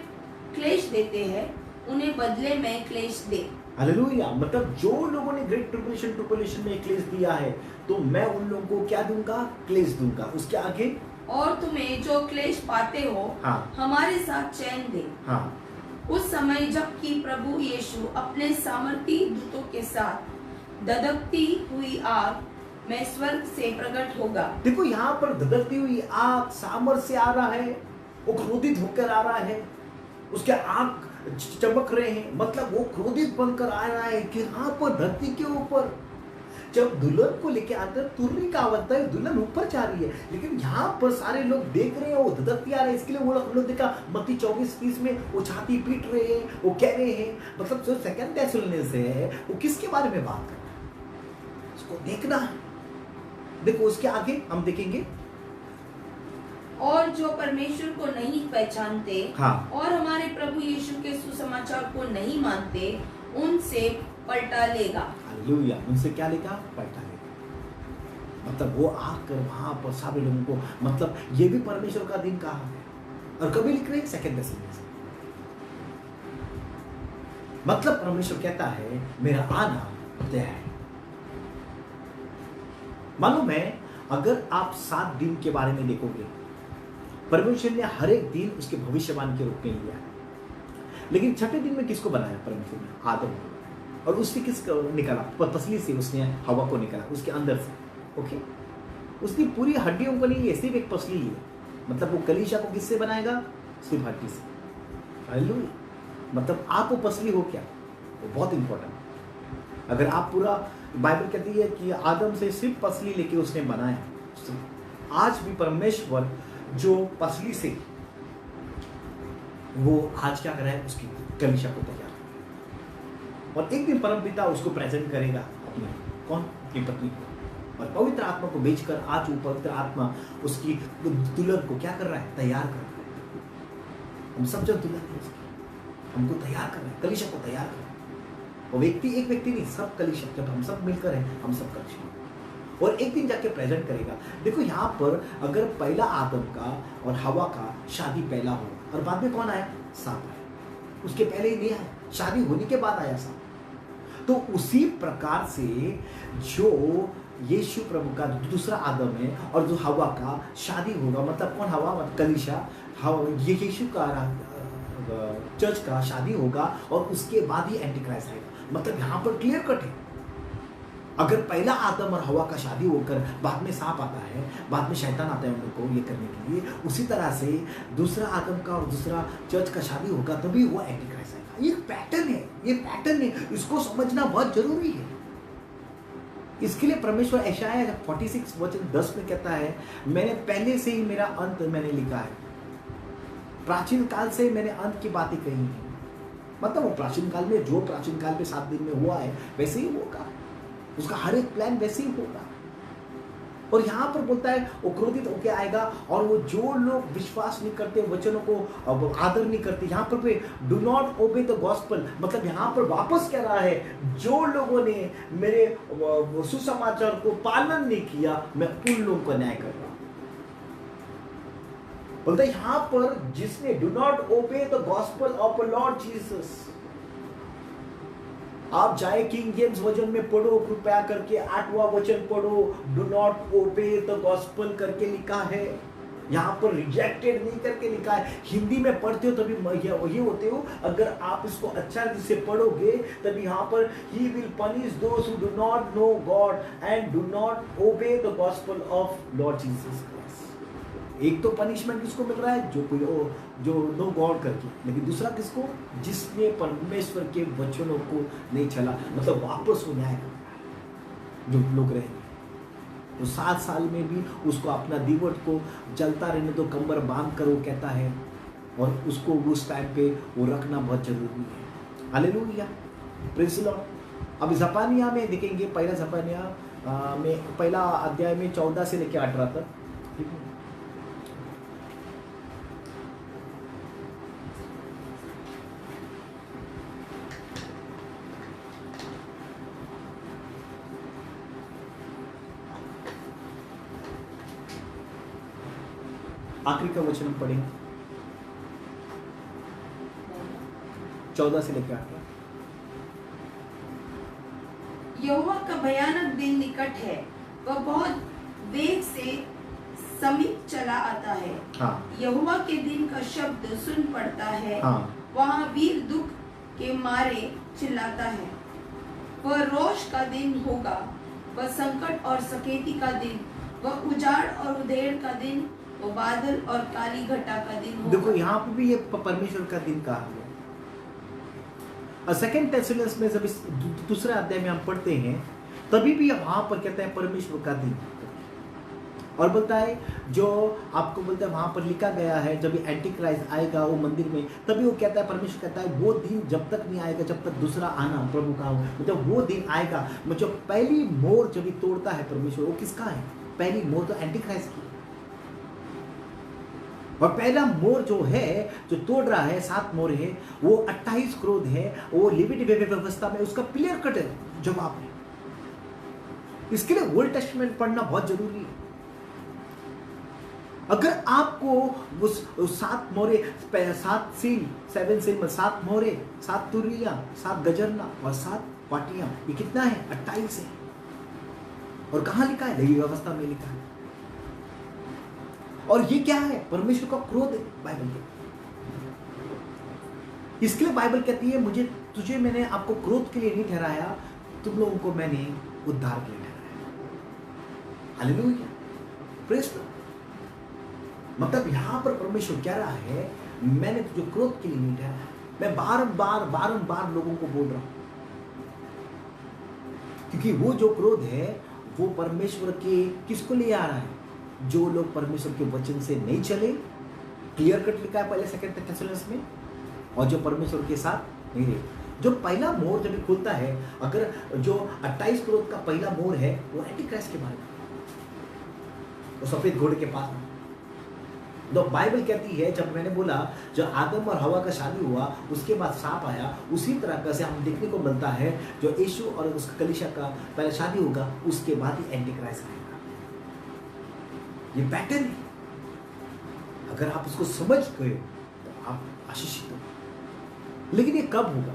क्लेश देते हैं उन्हें बदले में क्लेश दे। हालेलुया। मतलब जो लोगों ने ग्रेट ट्रिबुलेशन में क्लेश दिया है तो मैं उन लोगों को क्या दूंगा? क्लेश दूंगा। उसके आगे और तुम्हें जो क्लेश पाते हो हाँ। हमारे साथ चैन दे। हाँ। उस समय जबकि प्रभु यीशु अपने सामर्थी दूतों के साथ धधकती हुई आग में स्वर्ग से प्रकट होगा। देखो यहाँ पर धधकती हुई आग सामर्थ से आ रहा है, वो क्रोधित होकर आ रहा है, उसके आंख चमक रहे हैं, मतलब वो क्रोधित बनकर आ रहा है कि यहाँ पर धरती के ऊपर जब दुल्हन को लेके आते हैं तुरनी का आवता है, दुल्हन ऊपर जा रही है, लेकिन यहाँ पर सारे लोग देख रहे हैं वो धधकती आ रहा है। इसके लिए वो लोग देखा मत्ती 24:30 में वो छाती पीट रहे हैं, वो कह रहे हैं, मतलब जो सेकंड थिस्सलुनीक है वो किसके बारे में बात कर रहा है, उसको देखना है। देखो उसके आगे हम देखेंगे और जो परमेश्वर को नहीं पहचानते हाँ। और हमारे प्रभु यीशु के सुसमाचार को नहीं मानते उनसे पलटा लेगा। हालेलुया। उनसे क्या लेगा? पलटा लेगा। मतलब वो आकर वहां पर सारे लोगों को, मतलब ये भी परमेश्वर का दिन कहा है। और कभी लिख रहे हैं सेकंड थिस्सलुनीक मतलब परमेश्वर कहता है मेरा आना तय है। मालूम है, अगर आप 7 दिन के बारे में देखोगे, परमेश्वर ने हर एक दिन उसके भविष्यवाणी के रूप में लिया, लेकिन छठे दिन में किसको बनाया परमेश्वर ने? आदम को। और उसने किसको निकाला? पसली से उसने हवा को निकाला, उसके अंदर से। ओके, उसने पूरी हड्डियों को नहीं लिया, सिर्फ एक पसली ली। मतलब वो कलीसिया को किससे बनाएगा? सिर्फ हड्डी से। हालेलुया। मतलब आप वो पसली हो क्या? वो बहुत इंपॉर्टेंट। अगर आप पूरा, बाइबल कहती है कि आदम से सिर्फ पसली लेके उसने बनाया। आज भी परमेश्वर जो पसली से, वो आज क्या कर रहा है? उसकी कलीसिया को तैयार। और एक दिन परमपिता उसको प्रेजेंट करेगा अपने, कौन? अपनी पत्नी को। और पवित्र आत्मा को भेजकर आज वो पवित्र आत्मा उसकी दुल्हन को क्या कर रहा है? तैयार कर रहा है। हम सब जो दुल्हन है उसकी, हमको तैयार कर रहा है, कलीसिया को तैयार कर रहा है। और व्यक्ति, एक व्यक्ति नहीं, सब कलीसिया, जब हम सब मिलकर हैं, हम सब कलीसिया। और एक दिन जाके प्रेजेंट करेगा। देखो यहाँ पर अगर पहला आदम का और हवा का शादी पहला हुआ, और बाद में कौन आया? सांप आया। उसके पहले ही नहीं आया, शादी होने के बाद आया सांप। तो उसी प्रकार से जो यीशु प्रभु का दूसरा आदम है और जो हवा का शादी होगा, मतलब कौन? हवा, मतलब कलीसिया, ये यीशु का चर्च का शादी होगा, और उसके बाद ही एंटीक्राइस्ट आएगा। मतलब यहाँ पर क्लियर कट है। अगर पहला आदम और हवा का शादी होकर बाद में सांप आता है, बाद में शैतान आता है उनको ये करने के लिए, उसी तरह से दूसरा आदम का और दूसरा चर्च का शादी होगा, तभी वो एंटीक्राइस्ट आएगा। ये पैटर्न है, ये पैटर्न है, इसको समझना बहुत जरूरी है। इसके लिए परमेश्वर यशायाह 46 वचन 10 में कहता है, मैंने पहले से ही मेरा अंत मैंने लिखा है, प्राचीन काल से मैंने अंत की बातें कही हैं। मतलब वो प्राचीन काल में, जो प्राचीन काल में 7 दिन में हुआ है वैसे ही होगा, उसका हर एक प्लान वैसे ही होगा। और यहाँ पर बोलता है वो क्रोधित होके आएगा, और वो जो लोग विश्वास नहीं करते, वचनों को आदर नहीं करते, यहाँ पर do not obey the gospel, मतलब यहाँ पर वापस कह रहा है, जो लोगों ने मेरे सुसमाचार को पालन नहीं किया, मैं उन लोगों का न्याय कर रहा हूं। बोलता है यहाँ पर, जिसने do not obey the gospel of Lord Jesus. आप जाए किंग जेम्स वर्जन में पढ़ो, कृपया करके 8वां वचन पढ़ो, do not obey the gospel करके लिखा है। यहाँ पर रिजेक्टेड नहीं करके लिखा है। हिंदी में पढ़ते हो तभी ये होते हो, अगर आप इसको अच्छा से पढ़ोगे तभी यहाँ पर he will punish those who do not know God and do not obey the gospel of Lord Jesus Christ. एक तो पनिशमेंट किसको मिल रहा है? जो नो गॉड करके, लेकिन दूसरा किसको? जिसने परमेश्वर के वचनों को नहीं चला, मतलब वापस वो न्याय कर रहा है। जो लोग रहेंगे तो 7 साल में भी उसको अपना दीवट को जलता रहने दो, कंबर बांध कर, वो कहता है, और उसको उस टाइम पे वो रखना बहुत जरूरी है। Hallelujah, praise the Lord. अब जपानिया में देखेंगे, पहला जपानिया में पहला अध्याय में 14 से लेकर 18 तक, ठीक है। आखिरी का वचन हम पढ़ेंगे 14 से लेकर 18। यहोवा का भयानक दिन निकट है, वह बहुत वेग से समीप चला आता है। हाँ। यहोवा के दिन का शब्द सुन पड़ता है। हाँ। वहाँ वीर दुख के मारे चिल्लाता है। वह रोष का दिन होगा, वह संकट और सकेती का दिन, वह उजाड़ और उधेड़ का दिन, वो बादल और काली घटा का दिन होगा। देखो यहाँ पे भी ये परमेश्वर का दिन कहा है। और सेकंड टेसलोनिकैंस में जब इस दूसरे अध्याय में हम पढ़ते हैं, तभी भी वहां पर कहता है परमेश्वर का दिन, और बोलता है, जो आपको बोलता है वहां पर लिखा गया है, जब एंटी क्राइस्ट आएगा वो मंदिर में, तभी वो कहता है, परमेश्वर कहता है वो दिन जब तक नहीं आएगा, जब तक दूसरा आना प्रभु का हो, मतलब वो दिन आएगा। मतलब पहली मोर जब तोड़ता है परमेश्वर, वो किसका है? पहली मोर तो एंटी क्राइस्ट की। और पहला मोर जो है, जो तोड़ रहा है, 7 मोर है, वो 28 क्रोध है, वो लिविट व्यवस्था में उसका क्लियर कट है जवाब है। इसके लिए ओल्ड टेस्टामेंट पढ़ना बहुत जरूरी है। अगर आपको उस 7 मोहरे, 7 सील, 7 सील, 7 मोहरे, 7 तुरियां, 7 गजरना और 7 पाटियां, ये कितना है? 28 है। और कहां लिखा है? लेवी व्यवस्था में लिखा है। और ये क्या है? परमेश्वर का क्रोध है बाइबल के। इसके लिए बाइबल कहती है तुझे मैंने आपको क्रोध के लिए नहीं ठहराया, तुम लोगों को मैंने उद्धार के लिए ठहराया। Hallelujah, praise the Lord. मतलब यहां पर परमेश्वर कह रहा है मैंने तुझे क्रोध के लिए नहीं ठहराया। मैं बारंबार लोगों को बोल रहा हूं, क्योंकि वो जो क्रोध है वो परमेश्वर के किसको ले आ रहा है? जो लोग परमेश्वर के वचन से नहीं चले। क्लियर कट लिखा है पहले 2 थेसलोनिकस में। और जो परमेश्वर के साथ नहीं रहे। जो पहला मोहर जब खुलता है, अगर जो 28 क्रोध का पहला मोहर है वो एंटी क्राइस्ट के बारे में, वो सफेद घोड़े के पास में। तो बाइबल कहती है, जब मैंने बोला जो आदम और हवा का शादी हुआ उसके बाद सांप आया, उसी तरह का से हम देखने को मिलता है जो यीशु और उसका कलीसिया का पहले शादी होगा उसके बाद ही एंटी क्राइस्ट आएगा। ये पैटर्न है। अगर आप उसको समझ गए तो आप आशीषित हो। लेकिन ये कब होगा?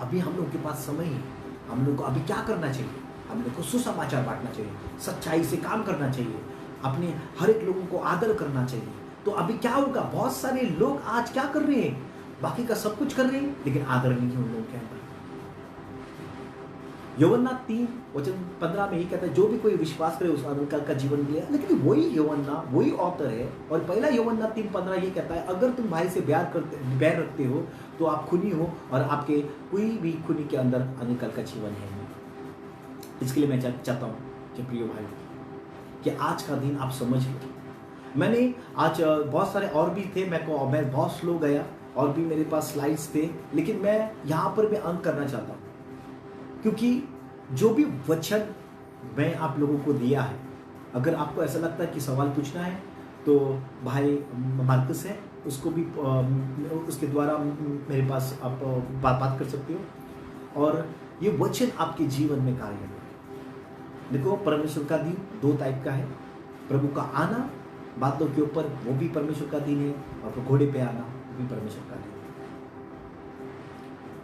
अभी हम लोग के पास समय है। हम लोग को अभी क्या करना चाहिए? हम लोग को सुसमाचार बांटना चाहिए, सच्चाई से काम करना चाहिए, अपने हर एक लोगों को आदर करना चाहिए। तो अभी क्या होगा? बहुत सारे लोग आज क्या कर रहे हैं? बाकी का सब कुछ कर रहे हैं लेकिन आदर नहीं है उन लोगों के अंदर। यूहन्ना 3:15 में ही कहता है जो भी कोई विश्वास करे उस अनंतकाल का जीवन मिलेगा। लेकिन वही यूहन्ना, वही ऑथर है। और पहला यूहन्ना 3:15 ये कहता है अगर तुम भाई से बैर रखते हो तो आप खूनी हो और आपके कोई भी खूनी के अंदर अनंतकाल का जीवन है। इसके लिए मैं चाहता हूँ कि प्रिय भाई कि आज का दिन आप समझ लो। मैंने आज बहुत सारे और भी थे, मैं बहुत स्लो गया और भी मेरे पास स्लाइड्स थे, लेकिन मैं यहाँ पर भी अंक करना चाहता हूँ क्योंकि जो भी वचन मैं आप लोगों को दिया है, अगर आपको ऐसा लगता है कि सवाल पूछना है तो भाई मार्कस है, उसको भी उसके द्वारा मेरे पास आप बात कर सकते हो और ये वचन आपके जीवन में कार्य करेगा। देखो, परमेश्वर का दिन 2 टाइप का है। प्रभु का आना बादलों के ऊपर, वो भी परमेश्वर का दिन है, और घोड़े पे आना वो भी परमेश्वर का दिन है।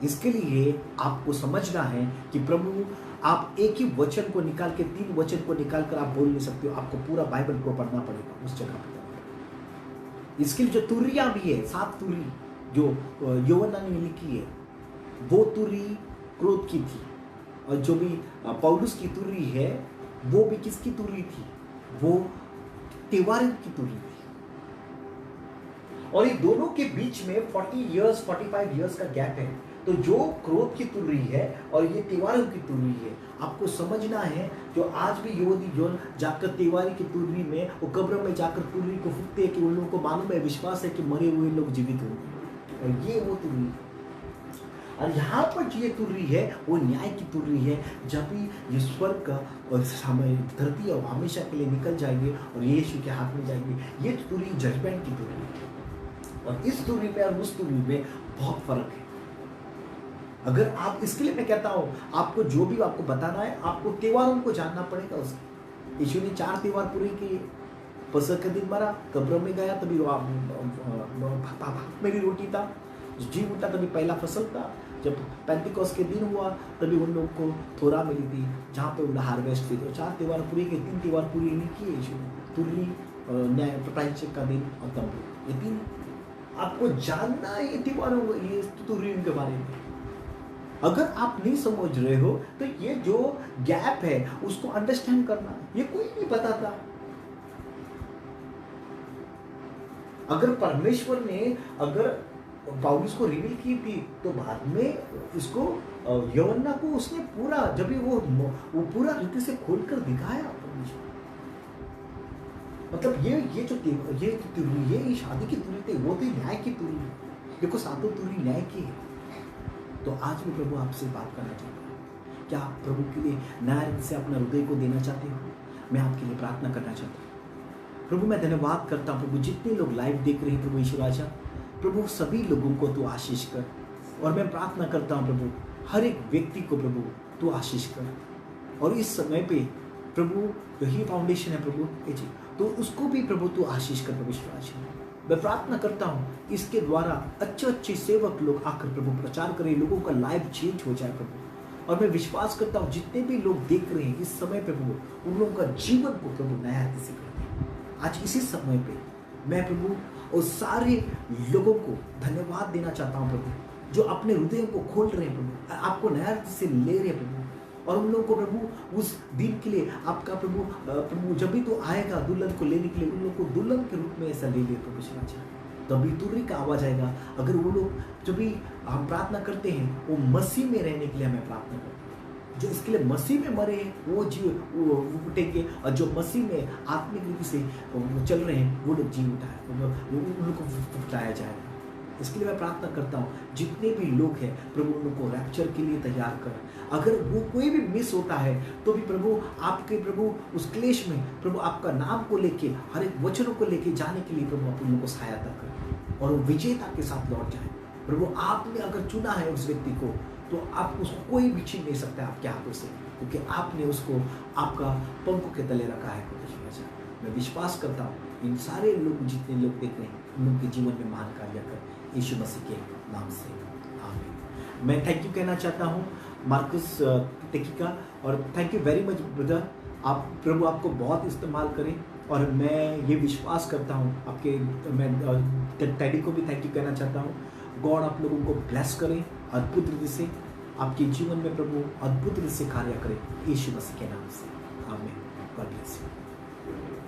इसके लिए आपको समझना है कि प्रभु, आप एक ही वचन को निकाल के 3 वचन को निकाल कर आप बोल नहीं सकते हो। आपको पूरा बाइबल को पढ़ना पड़ेगा उस जगह पर। इसके लिए जो तुरियां भी है, 7 तुरी जो यूहन्ना ने लिखी है, वो तुरी क्रोध की थी। और जो भी पौलुस की तुरी है वो भी किसकी तुरी थी? वो त्योहार की तुरी थी। और ये दोनों के बीच में 40 इयर्स 45 इयर्स का गैप है। तो जो क्रोध की तुरी है और ये त्योहारों की तुरी है, आपको समझना है जो आज भी यहूदी जो जाकर त्योहारी की तुरी में, वो कब्र में जाकर तुरी को फूकते हैं कि उन लोगों को मालूम है, विश्वास है कि मरे हुए लोग जीवित होंगे। और ये वो तुरी है। और यहाँ पर जो ये तुरी है वो न्याय की तुरी है। जब भी ये स्वर्ग का और समय धरती और हमेशा के लिए निकल जाएंगे और यीशु के हाथ में जाएंगे, ये तुरी जजमेंट की तुरी है। और इस तुरी में और उस तुरी में बहुत फर्क है। अगर आप, इसके लिए मैं कहता हूँ आपको जो भी आपको बताना है, आपको त्योहारों को जानना पड़ेगा। उसके यीशु ने 4 त्योहार पूरे किए। पसख के दिन मरा, कब्र में गया, तभी मेरी रोटी था, जी उठा तभी पहला फसल था। जब पेंटिकॉस्ट के दिन हुआ तभी उन लोगों को थोड़ा मिली थी जहाँ पे उनका हार्वेस्ट थी। तो 4 त्योहार पूरे किए, 3 त्योहार पूरे नहीं किए यीशु ने। तुरली, न्याय प्रायश्चित का दिन और तंबू, ये 3 आपको जानना है। ये त्योहारों ये तुरली के बारे में अगर आप नहीं समझ रहे हो तो ये जो गैप है उसको अंडरस्टैंड करना, ये कोई नहीं बताता। अगर परमेश्वर ने अगर पौलुस को रिवील की थी तो बाद में इसको यूहन्ना को उसने पूरा, जब भी वो पूरा रीति से खोलकर दिखाया परमेश्वर। मतलब ये जो तुरी, ये शादी की तुरी थी, वो थी न्याय की तुरी। देखो, 7 तुरी न्याय की है। तो आज भी प्रभु आपसे बात करना चाहता है। क्या आप प्रभु के लिए न्याय से अपना हृदय को देना चाहते हो? मैं आपके लिए प्रार्थना करना चाहता हूँ। प्रभु, मैं धन्यवाद करता हूँ प्रभु, जितने लोग लाइव देख रहे हैं प्रभु यीशु राजा, प्रभु सभी लोगों को तू आशीष कर। और मैं प्रार्थना करता हूँ प्रभु, हर एक व्यक्ति को प्रभु तू आशीष कर। और इस समय पे प्रभु, जो ही फाउंडेशन है प्रभु, तो उसको भी प्रभु तू आशीष कर प्रभु यीशु। मैं प्रार्थना करता हूँ इसके द्वारा अच्छे अच्छे सेवक लोग आकर प्रभु प्रचार करें, लोगों का लाइफ चेंज हो जाए प्रभु। और मैं विश्वास करता हूँ जितने भी लोग देख रहे हैं इस समय प्रभु, उन लोगों का जीवन को प्रभु नया रीति से कर दे। आज इसी समय पे मैं प्रभु और सारे लोगों को धन्यवाद देना चाहता हूँ प्रभु, जो अपने हृदय को खोल रहे हैं प्रभु, आपको नया रीति से ले रहे हैं प्रभु। और उन लोगों को प्रभु उस दिन के लिए आपका प्रभु जब भी तो आएगा दुल्हन को लेने के लिए, उन लोगों को दुल्हन के रूप में ऐसा ले ले प्रभु शिवाजी। तभी तुर्री का आवाज आएगा। अगर वो लोग जब भी हम प्रार्थना करते हैं वो मसीह में रहने के लिए हमें प्रार्थना करते हैं, जो इसके लिए मसीह में मरे हैं वो वो उठेंगे, और जो मसीह में आत्मिक रीति से चल रहे हैं वो लोग जी उठाए, उन लोग को उठाया जाएगा। इसके लिए मैं प्रार्थना करता हूँ जितने भी लोग हैं प्रभु उन लोग को रैप्चर के लिए तैयार कर। अगर वो कोई भी मिस होता है तो भी प्रभु आपके प्रभु उस क्लेश में प्रभु आपका नाम को लेके हर एक वचनों को लेके जाने के लिए प्रभु आप उन लोगों को सहायता कर और वो विजेता के साथ लौट जाए। प्रभु आपने अगर चुना है उस व्यक्ति को तो आप उसको कोई भी छीन नहीं सकता आपके हाथों से, क्योंकि आपने उसको आपका पंखों के तले रखा है। मैं विश्वास करता हूँ इन सारे लोग जितने लोग देख रहे हैं उन लोगों के जीवन में महान कार्य कर यीशु मसीह के नाम से आमीन। मैं थैंक यू कहना चाहता हूँ मार्कस टेकी का, और thank you very much brother. आप प्रभु आपको बहुत इस्तेमाल करें, और मैं ये विश्वास करता हूँ आपके, मैं टैडी को भी थैंक यू कहना चाहता हूँ। गॉड आप लोगों को ब्लेस करें अद्भुत रीति से, आपके जीवन में प्रभु अद्भुत रीति से कार्य करें यीशु मसीह के नाम से आमीन। God bless you.